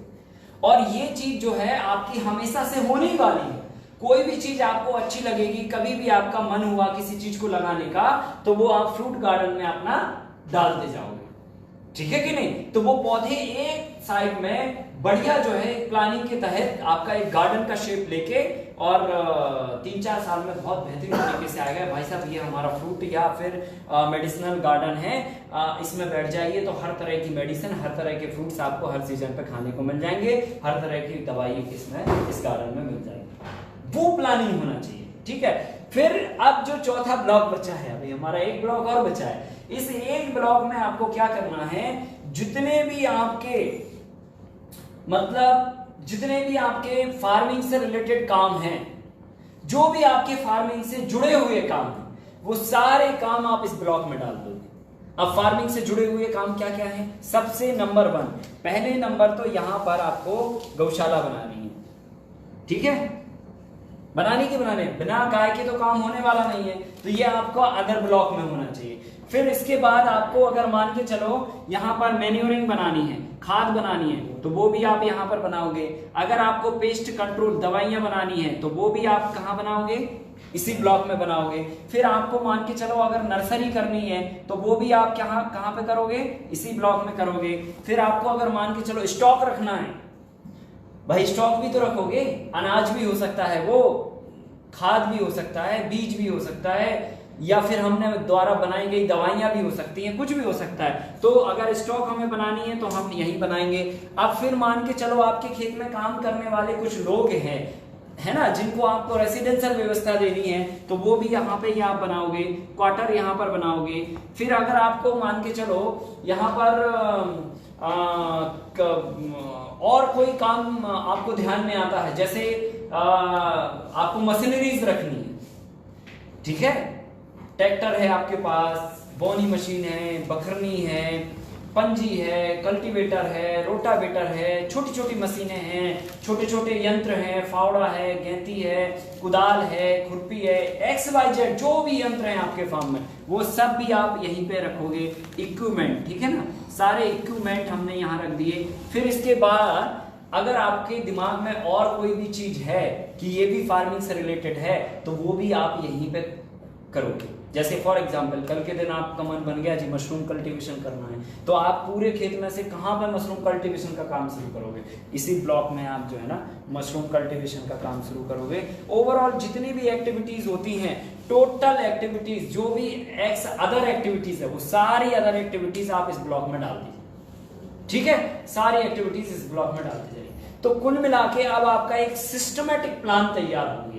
और ये चीज जो है आपकी हमेशा से होने वाली है। कोई भी चीज आपको अच्छी लगेगी, कभी भी आपका मन हुआ किसी चीज को लगाने का, तो वो आप फ्रूट गार्डन में अपना डालते जाओगे, ठीक है कि नहीं। तो वो पौधे एक साइड में बढ़िया जो है प्लानिंग के तहत आपका एक गार्डन का शेप लेके, और 3-4 साल में बहुत बेहतरीन तरीके से आएगा। भाई साहब ये हमारा फ्रूट या फिर मेडिसिनल गार्डन है, इसमें बैठ जाइए तो हर तरह की मेडिसिन, हर तरह के फ्रूट्स आपको हर सीजन पे खाने को मिल जाएंगे, हर तरह की दवाई इसमें इस गार्डन में मिल जाएगी। वो प्लानिंग होना चाहिए, ठीक है। फिर अब जो चौथा ब्लॉक बचा है, अभी हमारा एक ब्लॉक और बचा है। इस एक ब्लॉक में आपको क्या करना है, जितने भी आपके मतलब जितने भी आपके फार्मिंग से रिलेटेड काम हैं, जो भी आपके फार्मिंग से जुड़े हुए काम हैं, वो सारे काम आप इस ब्लॉक में डाल दोगे। अब फार्मिंग से जुड़े हुए काम क्या क्या हैं, सबसे नंबर 1, पहले नंबर तो यहां पर आपको गौशाला बनानी है, ठीक है। बनाने के बनाने, बिना गाय के तो काम होने वाला नहीं है, तो ये आपको अदर ब्लॉक में होना चाहिए। फिर इसके बाद आपको अगर मान के चलो यहाँ पर मैन्योरिंग बनानी है, खाद बनानी है, तो वो भी आप यहाँ पर बनाओगे। अगर आपको पेस्ट कंट्रोल दवाइयां बनानी है तो वो भी आप कहाँ बनाओगे, इसी ब्लॉक में बनाओगे। फिर आपको मान के चलो अगर नर्सरी करनी है तो वो भी आप कहाँ पे करोगे, इसी ब्लॉक में करोगे। फिर आपको अगर मान के चलो स्टॉक रखना है, भाई स्टॉक भी तो रखोगे, अनाज भी हो सकता है, वो खाद भी हो सकता है, बीज भी हो सकता है, या फिर हमने द्वारा बनाई गई दवाइयां भी हो सकती हैं, कुछ भी हो सकता है। तो अगर स्टॉक हमें बनानी है तो हम यही बनाएंगे। अब फिर मान के चलो आपके खेत में काम करने वाले कुछ लोग हैं, है ना, जिनको आपको रेसिडेंशियल व्यवस्था देनी है, तो वो भी यहाँ पे ही आप बनाओगे, क्वार्टर यहाँ पर बनाओगे। फिर अगर आपको मान के चलो यहाँ पर और कोई काम आपको ध्यान में आता है, जैसे आपको मशीनरीज रखनी है, ठीक है, ट्रैक्टर है आपके पास, बोनी मशीन है, बखरनी है, पंजी है, कल्टीवेटर है, रोटावेटर है, छोटी छोटी मशीनें हैं, छोटे छोटे यंत्र हैं, फावड़ा है, गैंती है, कुदाल है, खुरपी है, XYZ जो भी यंत्र हैं आपके फार्म में, वो सब भी आप यहीं पे रखोगे। इक्विपमेंट, ठीक है ना, सारे इक्विपमेंट हमने यहाँ रख दिए। फिर इसके बाद अगर आपके दिमाग में और कोई भी चीज है कि ये भी फार्मिंग से रिलेटेड है, तो वो भी आप यहीं पे करोगे। जैसे फॉर एग्जांपल कल के दिन आपका मन बन गया जी मशरूम कल्टीवेशन करना है, तो आप पूरे खेत में से कहाँ पर मशरूम कल्टीवेशन का काम शुरू करोगे? इसी ब्लॉक में आप जो है ना मशरूम कल्टीवेशन का काम शुरू करोगे। ओवरऑल जितनी भी एक्टिविटीज होती हैं, टोटल एक्टिविटीज जो भी अदर एक्टिविटीज है, वो सारी अदर एक्टिविटीज आप इस ब्लॉक में डाल दीजिए। ठीक है, सारी एक्टिविटीज इस ब्लॉक में डालते जाइए। तो कुल मिला के अब आपका एक सिस्टमेटिक प्लान तैयार हो गया।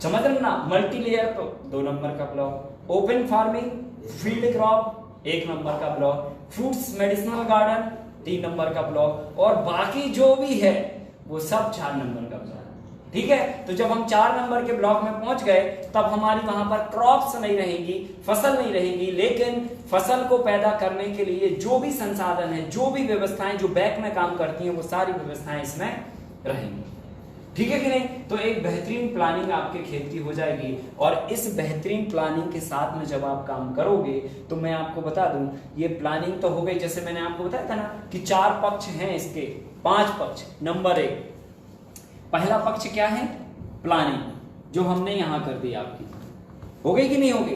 समझ रहे ना? मल्टी लेयर तो 2 नंबर का block, open farming field crop 1 number का block, fruits medicinal garden 3 number का ब्लॉक, और बाकी जो भी है वो सब 4 नंबर का ब्लॉक। ठीक है, तो जब हम 4 नंबर के ब्लॉक में पहुंच गए तब हमारी वहां पर क्रॉप्स नहीं रहेंगी, फसल नहीं रहेंगी, लेकिन फसल को पैदा करने के लिए जो भी संसाधन है, जो भी व्यवस्थाएं जो बैक में काम करती हैं, वो सारी व्यवस्थाएं इसमें रहेंगी। ठीक है कि नहीं? तो एक बेहतरीन प्लानिंग आपके खेत की हो जाएगी, और इस बेहतरीन प्लानिंग के साथ में जब आप काम करोगे तो मैं आपको बता दूं, ये प्लानिंग तो हो गई, जैसे मैंने आपको बताया था ना कि 4 पक्ष हैं इसके, 5 पक्ष। नंबर 1 पहला पक्ष क्या है? प्लानिंग, जो हमने यहां कर दी आपकी। हो गई कि नहीं हो गई?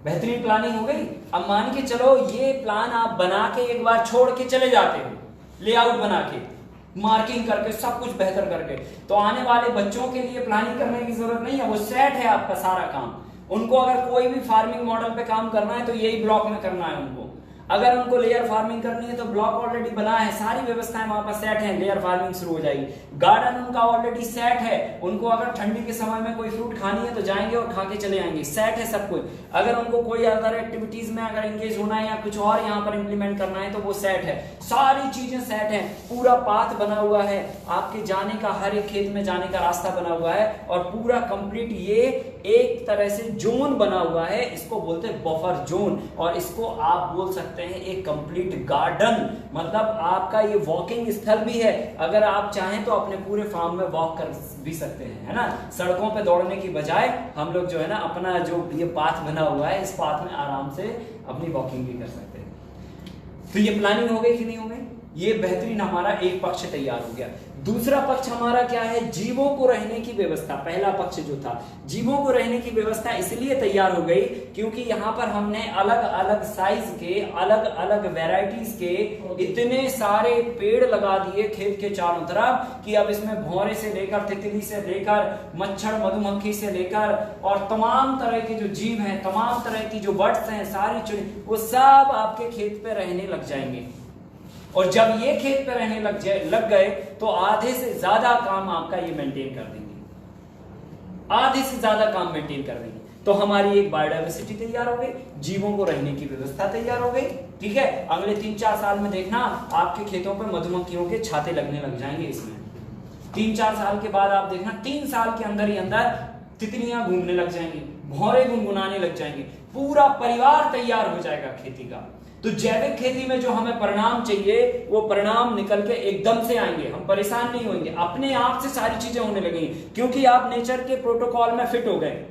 बेहतरीन प्लानिंग हो गई। अब मान के चलो ये प्लान आप बना के एक बार छोड़ के चले जाते हो, लेआउट बना के, मार्किंग करके, सब कुछ बेहतर करके, तो आने वाले बच्चों के लिए प्लानिंग करने की जरूरत नहीं है, वो सेट है आपका सारा काम। उनको अगर कोई भी फार्मिंग मॉडल पे काम करना है तो यही ब्लॉक में करना है उनको। अगर उनको लेयर फार्मिंग करनी है तो ब्लॉक ऑलरेडी बना है, सारी व्यवस्थाएं वहां पर सेट है, लेयर फार्मिंग शुरू हो जाएगी। गार्डन उनका ऑलरेडी सेट है, उनको अगर ठंडी के समय में कोई फ्रूट खानी है तो जाएंगे और खा के चले आएंगे, सेट है सब कुछ। अगर उनको कोई अदर एक्टिविटीज में अगर एंगेज होना है या कुछ और यहाँ पर इंप्लीमेंट करना है तो वो सेट है, सारी चीजें सेट है, पूरा पाथ बना हुआ है, आपके जाने का, हर एक खेत में जाने का रास्ता बना हुआ है, और पूरा कंप्लीट ये एक तरह से जोन बना हुआ है, इसको बोलते हैं बफर जोन, और इसको आप बोल सकते हैं एक कंप्लीट गार्डन। मतलब आपका ये वॉकिंग स्थल भी है, अगर आप चाहें तो अपने पूरे फार्म में वॉक कर भी सकते हैं, है ना? सड़कों पे दौड़ने की बजाय हम लोग जो है ना अपना जो ये पाथ बना हुआ है, इस पाथ में आराम से अपनी वॉकिंग भी कर सकते हैं। तो ये प्लानिंग हो गई कि नहीं हो गई? ये बेहतरीन हमारा एक पक्ष तैयार हो गया। दूसरा पक्ष हमारा क्या है? जीवों को रहने की व्यवस्था। पहला पक्ष जो था जीवों को रहने की व्यवस्था इसलिए तैयार हो गई क्योंकि यहाँ पर हमने अलग अलग साइज के, अलग अलग वैरायटीज के इतने सारे पेड़ लगा दिए खेत के चारों तरफ कि अब इसमें भौरे से लेकर, तितली से लेकर, मच्छर मधुमक्खी से लेकर, और तमाम तरह के जो जीव हैं, तमाम तरह की जो बर्ड्स हैं, सारी चिड़िया, वो सब आपके खेत पे रहने लग जाएंगे। और जब ये खेत पे रहने लग गए तो आधे से ज्यादा काम आपका ये मेंटेन कर देंगे, आधे से ज्यादा काम मेंटेन कर देंगे। तो हमारी एक बायोडायवर्सिटी तैयार हो गई, जीवों को रहने की व्यवस्था तैयार हो गई। ठीक है, अगले 3-4 साल में देखना आपके खेतों पे मधुमक्खियों के छाते लगने लग जाएंगे। इसमें 3-4 साल के बाद आप देखना 3 साल के अंदर ही अंदर तितलियां घूमने लग जाएंगी, भौरे गुनगुनाने लग जाएंगे, पूरा परिवार तैयार हो जाएगा खेती का। तो जैविक खेती में जो हमें परिणाम चाहिए वो परिणाम निकल के एकदम से आएंगे, हम परेशान नहीं होंगे, अपने आप से सारी चीजें होने लगेंगी क्योंकि आप नेचर के प्रोटोकॉल में फिट हो गए।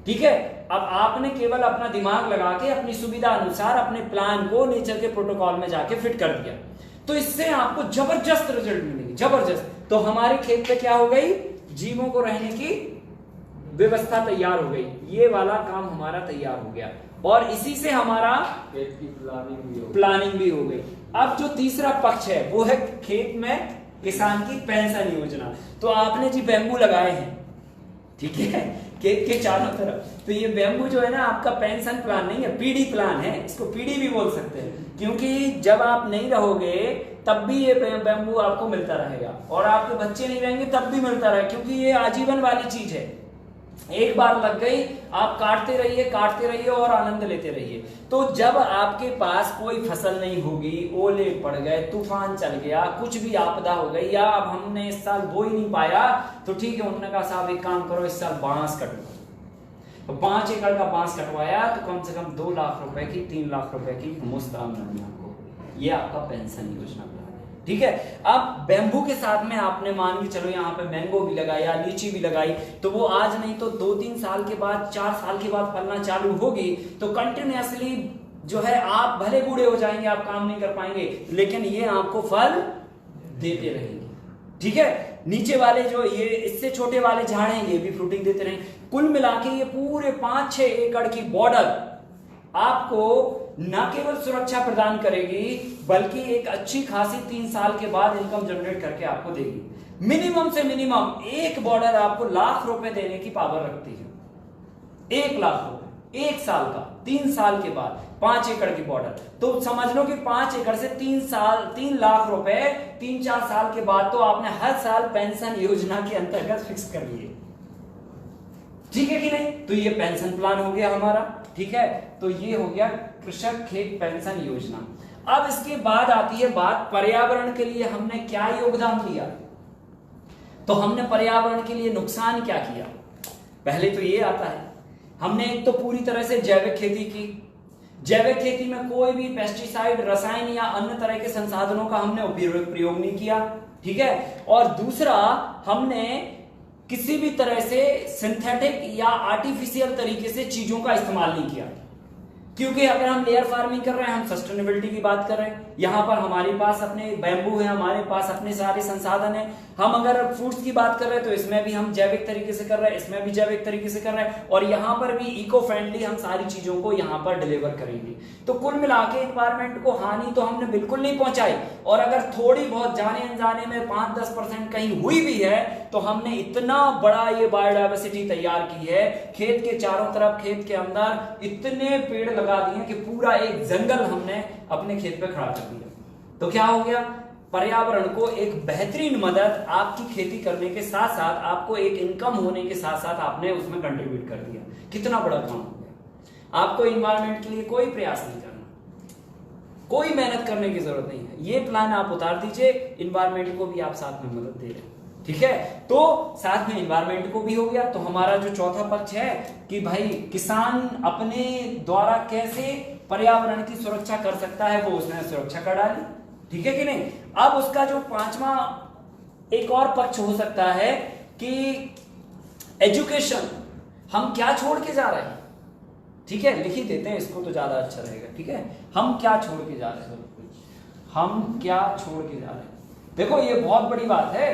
ठीक है, अब आपने केवल अपना दिमाग लगा के अपनी सुविधा अनुसार अपने प्लान को नेचर के प्रोटोकॉल में जाके फिट कर दिया, तो इससे आपको जबरदस्त रिजल्ट मिलेंगे, जबरदस्त। तो हमारे खेत पे क्या हो गई? जीवों को रहने की व्यवस्था तैयार हो गई, ये वाला काम हमारा तैयार हो गया, और इसी से हमारा खेत की प्लानिंग भी हो गई। अब जो तीसरा पक्ष है वो है खेत में किसान की पेंशन योजना। तो आपने जी बैम्बू लगाए हैं, ठीक है, खेत के चारों तरफ, तो ये बैम्बू जो है ना आपका पेंशन प्लान नहीं है, पीडी प्लान है, इसको पीडी भी बोल सकते हैं, क्योंकि जब आप नहीं रहोगे तब भी ये बैम्बू आपको मिलता रहेगा, और आपके बच्चे नहीं रहेंगे तब भी मिलता रहेगा, क्योंकि ये आजीवन वाली चीज है। एक बार लग गई, आप काटते रहिए और आनंद लेते रहिए। तो जब आपके पास कोई फसल नहीं होगी, ओले पड़ गए, तूफान चल गया, कुछ भी आपदा हो गई, या अब हमने इस साल बो ही नहीं पाया, तो ठीक है, उन्होंने कहा साहब एक काम करो, इस साल बांस कटवाओ। तो 5 एकड़ का बांस कटवाया तो कम से कम 2 लाख रुपए की, 3 लाख रुपए की मुफ्त आमदनी आपको। ये आपका पेंशन योजना। ठीक है, अब बैम्बू के साथ में आपने मान के चलो यहाँ पे मैंगो भी लगाया, लीची भी लगाई, तो वो आज नहीं तो 2-3 साल के बाद, 4 साल के बाद फलना चालू होगी, तो कंटिन्यूअसली जो है आप भले बूढ़े हो जाएंगे, आप काम नहीं कर पाएंगे, लेकिन ये आपको फल देते रहेंगे। ठीक है, नीचे वाले जो ये इससे छोटे वाले झाड़ हैं ये भी फ्रूटिंग देते रहेंगे। कुल मिला के ये पूरे 5-6 एकड़ की बॉर्डर आपको न केवल सुरक्षा प्रदान करेगी बल्कि एक अच्छी खासी 3 साल के बाद इनकम जनरेट करके आपको देगी। मिनिमम से मिनिमम एक बॉर्डर आपको लाख रुपए देने की पावर रखती है। 1 लाख रुपए 1 साल का, 3 साल के बाद 5 एकड़ की बॉर्डर, तो समझ लो कि 5 एकड़ से 3 लाख रुपए 3-4 साल के बाद तो आपने हर साल पेंशन योजना के अंतर्गत फिक्स कर लिए। ठीक है कि नहीं? तो ये पेंशन प्लान हो गया हमारा। ठीक है, तो ये हो गया कृषक खेत पेंशन योजना। अब इसके बाद आती है बात पर्यावरण के लिए हमने क्या योगदान दिया। तो हमने पर्यावरण के लिए नुकसान क्या किया, पहले तो ये आता है, हमने एक तो पूरी तरह से जैविक खेती की। जैविक खेती में कोई भी पेस्टिसाइड, रसायन या अन्य तरह के संसाधनों का हमने प्रयोग नहीं किया। ठीक है, और दूसरा हमने किसी भी तरह से सिंथेटिक या आर्टिफिशियल तरीके से चीजों का इस्तेमाल नहीं किया, क्योंकि अगर हम लेयर फार्मिंग कर रहे हैं, हम सस्टेनेबिलिटी की बात कर रहे हैं, यहां पर हमारे पास अपने बैम्बू है, हमारे पास अपने सारे संसाधन है। हम अगर फ्रूट्स की बात कर रहे हैं तो इसमें भी हम जैविक तरीके से कर रहे हैं, इसमें भी जैविक तरीके से कर रहे हैं, और यहां पर भी इको फ्रेंडली हम सारी चीजों को यहां पर डिलीवर करेंगे। तो कुल मिला के एनवायरमेंट को हानि तो हमने बिल्कुल नहीं पहुंचाई, और अगर थोड़ी बहुत जाने अनजाने में 5-10% कहीं हुई भी है तो हमने इतना बड़ा ये बायोडायवर्सिटी तैयार की है, खेत के चारों तरफ, खेत के अंदर इतने पेड़ लगा दिए कि पूरा एक जंगल हमने अपने खेत पे खड़ा कर दिया। तो क्या हो गया, पर्यावरण को एक बेहतरीन मदद आपकी खेती करने के साथ साथ आपको एक इनकम होने के साथ साथ आपने उसमें कंट्रीब्यूट कर दिया। कितना बड़ा काम हो गया। आपको एनवायरमेंट के लिए कोई प्रयास नहीं करना, कोई मेहनत करने की जरूरत नहीं है। ये प्लान आप उतार दीजिए, एनवायरमेंट को भी आप साथ में मदद दे रहे हैं। ठीक है, तो साथ में एनवायरमेंट को भी हो गया। तो हमारा जो चौथा पक्ष है कि भाई किसान अपने द्वारा कैसे पर्यावरण की सुरक्षा कर सकता है, वो उसने सुरक्षा कर डाली। ठीक है कि नहीं? अब उसका जो 5वां एक और पक्ष हो सकता है कि एजुकेशन, हम क्या छोड़ के जा रहे हैं। ठीक है, लिख ही देते हैं इसको तो ज्यादा अच्छा रहेगा। ठीक है, हम क्या छोड़ के जा रहे हैं, हम क्या छोड़ के जा रहे हैं। देखो ये बहुत बड़ी बात है,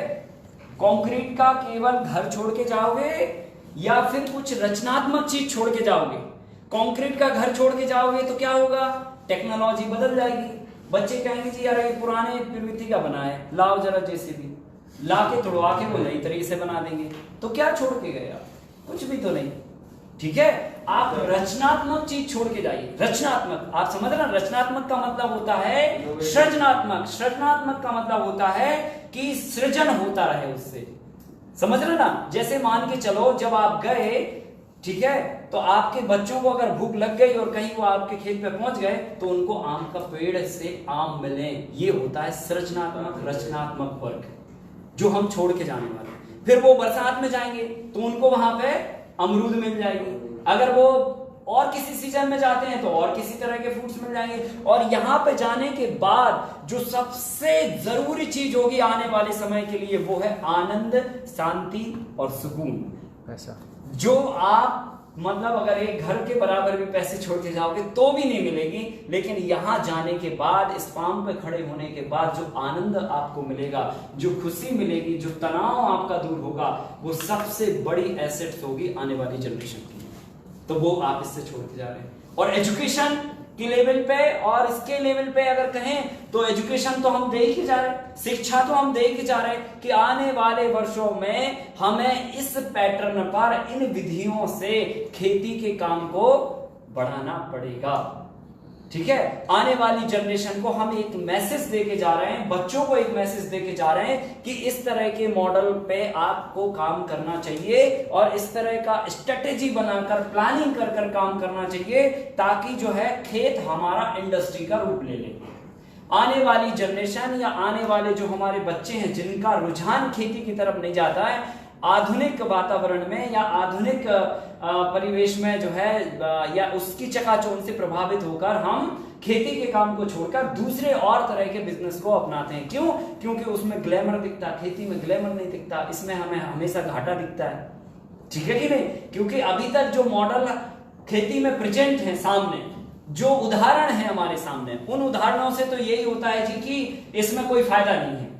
कंक्रीट का केवल घर छोड़ के जाओगे या फिर कुछ रचनात्मक चीज छोड़ के जाओगे। कंक्रीट का घर छोड़ के जाओगे तो क्या होगा, टेक्नोलॉजी बदल जाएगी। बच्चे कहेंगे जी यार ये पुराने प्रवृत्ति का बना है, लाओ जरा जेसीबी ला के तोड़वा के वो नई तरीके से बना देंगे। तो क्या छोड़ के गए आप, कुछ भी तो नहीं। ठीक है, आप रचनात्मक चीज छोड़ के जाइए। रचनात्मक, आप समझ रहे हैं, रचनात्मक का मतलब होता है सृजनात्मक। सृजनात्मक का मतलब होता है कि सृजन होता रहे उससे, समझ रहे ना। जैसे मान के चलो जब आप गए, ठीक है, तो आपके बच्चों को अगर भूख लग गई और कहीं वो आपके खेत पे पहुंच गए तो उनको आम का पेड़ से आम मिले। ये होता है सृजनात्मक, रचनात्मक वर्क जो हम छोड़ के जाने वाले। फिर वो बरसात में जाएंगे तो उनको वहां पे अमरूद मिल जाएगी, अगर वो और किसी सीजन में जाते हैं तो और किसी तरह के फ्रूट्स मिल जाएंगे। और यहां पे जाने के बाद जो सबसे जरूरी चीज होगी आने वाले समय के लिए वो है आनंद, शांति और सुकून। ऐसा जो आप मतलब अगर एक घर के बराबर भी पैसे छोड़ के जाओगे तो भी नहीं मिलेगी, लेकिन यहां जाने के बाद, इस पाम पे खड़े होने के बाद जो आनंद आपको मिलेगा, जो खुशी मिलेगी, जो तनाव आपका दूर होगा, वो सबसे बड़ी एसेट्स होगी आने वाली जनरेशन की। तो वो आप इससे छोड़ के जा रहे हैं। और एजुकेशन की लेवल पे और इसके लेवल पे अगर कहें तो एजुकेशन तो हम दे ही जा रहे हैं, शिक्षा तो हम दे ही जा रहे हैं कि आने वाले वर्षों में हमें इस पैटर्न पर, इन विधियों से खेती के काम को बढ़ाना पड़ेगा। ठीक है, आने वाली जनरेशन को हम एक मैसेज देके जा रहे हैं, बच्चों को एक मैसेज देके जा रहे हैं कि इस तरह के मॉडल पे आपको काम करना चाहिए और इस तरह का स्ट्रेटेजी बनाकर, प्लानिंग कर कर काम करना चाहिए, ताकि जो है खेत हमारा इंडस्ट्री का रूप ले ले। आने वाली जनरेशन या आने वाले जो हमारे बच्चे हैं जिनका रुझान खेती की तरफ नहीं जाता है, आधुनिक वातावरण में या आधुनिक परिवेश में जो है या उसकी चकाचौंध से प्रभावित होकर हम खेती के काम को छोड़कर दूसरे और तरह के बिजनेस को अपनाते हैं। क्यों? क्योंकि उसमें ग्लैमर दिखता है, खेती में ग्लैमर नहीं दिखता, इसमें हमें हमेशा घाटा दिखता है। ठीक है कि नहीं? क्योंकि अभी तक जो मॉडल खेती में प्रेजेंट है सामने, जो उदाहरण है हमारे सामने, उन उदाहरणों से तो यही होता है जी कि इसमें कोई फायदा नहीं है।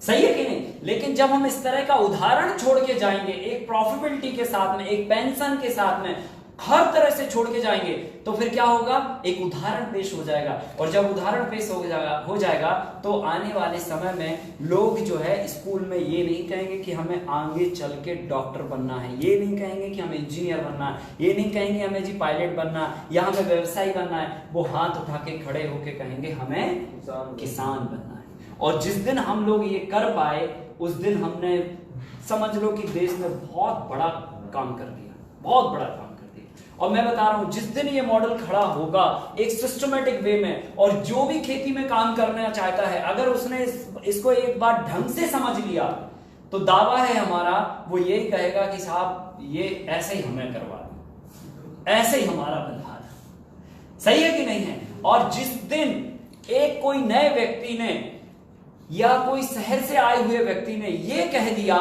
सही है कि नहीं? लेकिन जब हम इस तरह का उदाहरण छोड़ के जाएंगे, एक प्रॉफिटेबिलिटी के साथ में, एक पेंशन के साथ में, हर तरह से छोड़ के जाएंगे, तो फिर क्या होगा, एक उदाहरण पेश हो जाएगा। और जब उदाहरण पेश हो जाएगा तो आने वाले समय में लोग जो है स्कूल में ये नहीं कहेंगे कि हमें आगे चल के डॉक्टर बनना है, ये नहीं कहेंगे कि हमें इंजीनियर बनना है, ये नहीं कहेंगे हमें जी पायलट बनना है या हमें व्यवसायी बनना है। वो हाथ उठा के खड़े होके कहेंगे हमें किसान बनना है। और जिस दिन हम लोग ये कर पाए उस दिन हमने समझ लो कि देश में बहुत बड़ा काम कर दिया, बहुत बड़ा काम। और मैं बता रहा हूं जिस दिन ये मॉडल खड़ा होगा एक सिस्टमेटिक वे में, और जो भी खेती में काम करना चाहता है अगर उसने इसको एक बार ढंग से समझ लिया तो दावा है हमारा, वो यही कहेगा कि साहब ये ऐसे ही हमें करवा दो, ऐसे ही हमारा बंधा है। सही है कि नहीं है? और जिस दिन एक कोई नए व्यक्ति ने या कोई शहर से आए हुए व्यक्ति ने ये कह दिया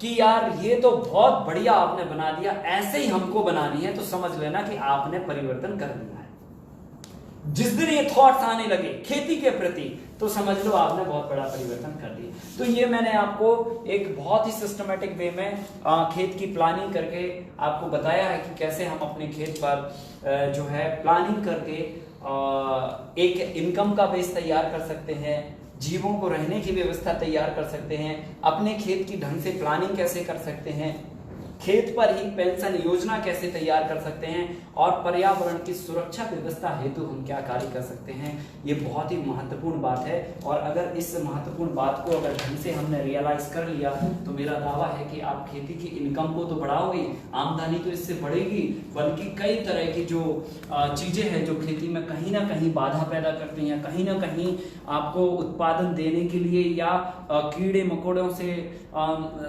कि यार ये तो बहुत बढ़िया आपने बना दिया, ऐसे ही हमको बनानी है, तो समझ लेना कि आपने परिवर्तन कर दिया है। जिस दिन ये थॉट्स आने लगे खेती के प्रति तो समझ लो आपने बहुत बड़ा परिवर्तन कर दिया। तो ये मैंने आपको एक बहुत ही सिस्टमेटिक वे में खेत की प्लानिंग करके आपको बताया है कि कैसे हम अपने खेत पर जो है प्लानिंग करके एक इनकम का बेस तैयार कर सकते हैं, जीवों को रहने की व्यवस्था तैयार कर सकते हैं, अपने खेत की ढंग से प्लानिंग कैसे कर सकते हैं, खेत पर ही पेंशन योजना कैसे तैयार कर सकते हैं, और पर्यावरण की सुरक्षा व्यवस्था हेतु हम क्या कार्य कर सकते हैं। ये बहुत ही महत्वपूर्ण बात है। और अगर इस महत्वपूर्ण बात को अगर ढंग से हमने रियलाइज कर लिया तो मेरा दावा है कि आप खेती की इनकम को तो बढ़ाओगे, आमदनी तो इससे बढ़ेगी, बल्कि कई तरह की जो चीजें हैं जो खेती में कहीं ना कहीं बाधा पैदा करती हैं, कहीं ना कहीं आपको उत्पादन देने के लिए या कीड़े मकोड़ों से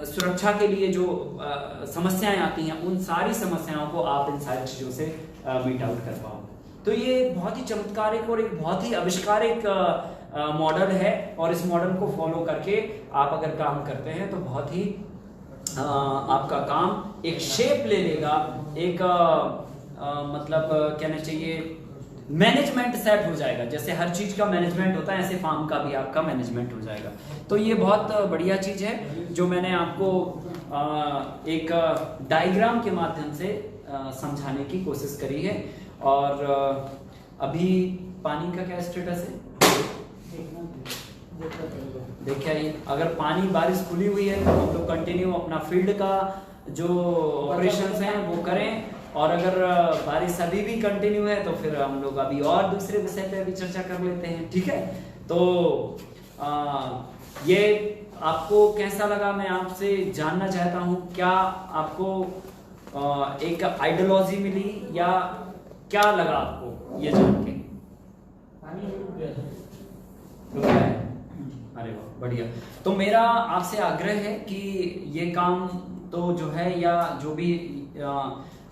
सुरक्षा के लिए जो समस्याएं आती हैं, उन सारी समस्याओं को आप इन सारी चीजों से मीट आउट कर पाओगे। तो ये बहुत ही चमत्कारिक और एक बहुत ही आविष्कारिक मॉडल है, और इस मॉडल को फॉलो करके आप अगर काम करते हैं तो बहुत ही आपका काम एक शेप ले लेगा, एक मतलब कहना चाहिए मैनेजमेंट सेट हो जाएगा। जैसे हर चीज का मैनेजमेंट होता है ऐसे फार्म का भी आपका मैनेजमेंट हो जाएगा। तो ये बहुत बढ़िया चीज है जो मैंने आपको एक डायग्राम के माध्यम से समझाने की कोशिश करी है। और अभी पानी का क्या स्टेटस है देखिए, अगर पानी बारिश खुली हुई है तो हम लोग कंटिन्यू अपना फील्ड का जो ऑपरेशंस हैं वो करें, और अगर बारिश अभी भी कंटिन्यू है तो फिर हम लोग अभी और दूसरे विषय पे अभी चर्चा कर लेते हैं। ठीक है, तो ये आपको कैसा लगा मैं आपसे जानना चाहता हूं। क्या आपको एक आइडियोलॉजी मिली या क्या लगा आपको ये जान के? अरे वाह, बढ़िया। तो मेरा आपसे आग्रह है कि ये काम तो जो है या जो भी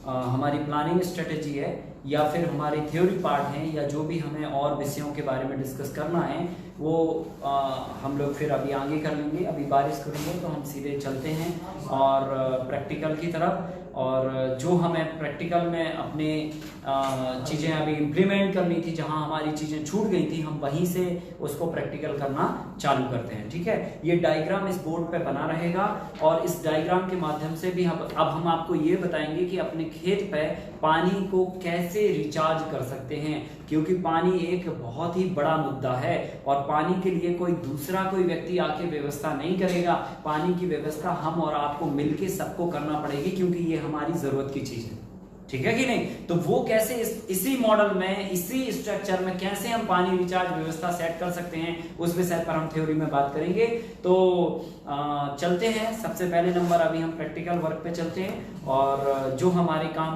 हमारी प्लानिंग स्ट्रेटेजी है या फिर हमारी थ्योरी पार्ट है या जो भी हमें और विषयों के बारे में डिस्कस करना है वो हम लोग फिर अभी आगे कर लेंगे। अभी बारिश करेंगे तो हम सीधे चलते हैं और प्रैक्टिकल की तरफ, और जो हमें प्रैक्टिकल में अपने चीज़ें अभी इम्प्लीमेंट करनी थी, जहां हमारी चीज़ें छूट गई थी, हम वहीं से उसको प्रैक्टिकल करना चालू करते हैं। ठीक है, ये डायग्राम इस बोर्ड पे बना रहेगा, और इस डायग्राम के माध्यम से भी अब हम आपको ये बताएंगे कि अपने खेत पे पानी को कैसे रिचार्ज कर सकते हैं, क्योंकि पानी एक बहुत ही बड़ा मुद्दा है और पानी के लिए कोई दूसरा कोई व्यक्ति आके व्यवस्था नहीं करेगा। पानी की व्यवस्था हम और आपको मिलके सबको करना पड़ेगी, क्योंकि ये हमारी जरूरत की चीज है। ठीक है कि नहीं? तो वो कैसे इसी मॉडल में, इसी स्ट्रक्चर में कैसे हम पानी रिचार्ज व्यवस्था सेट कर सकते हैं, उस विषय पर हम थ्योरी में बात करेंगे। तो चलते हैं, सबसे पहले नंबर अभी हम प्रैक्टिकल वर्क पे चलते हैं, और जो हमारे काम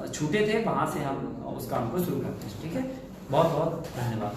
छूटे थे वहां से हम उस काम को शुरू करते हैं। ठीक है, बहुत बहुत धन्यवाद।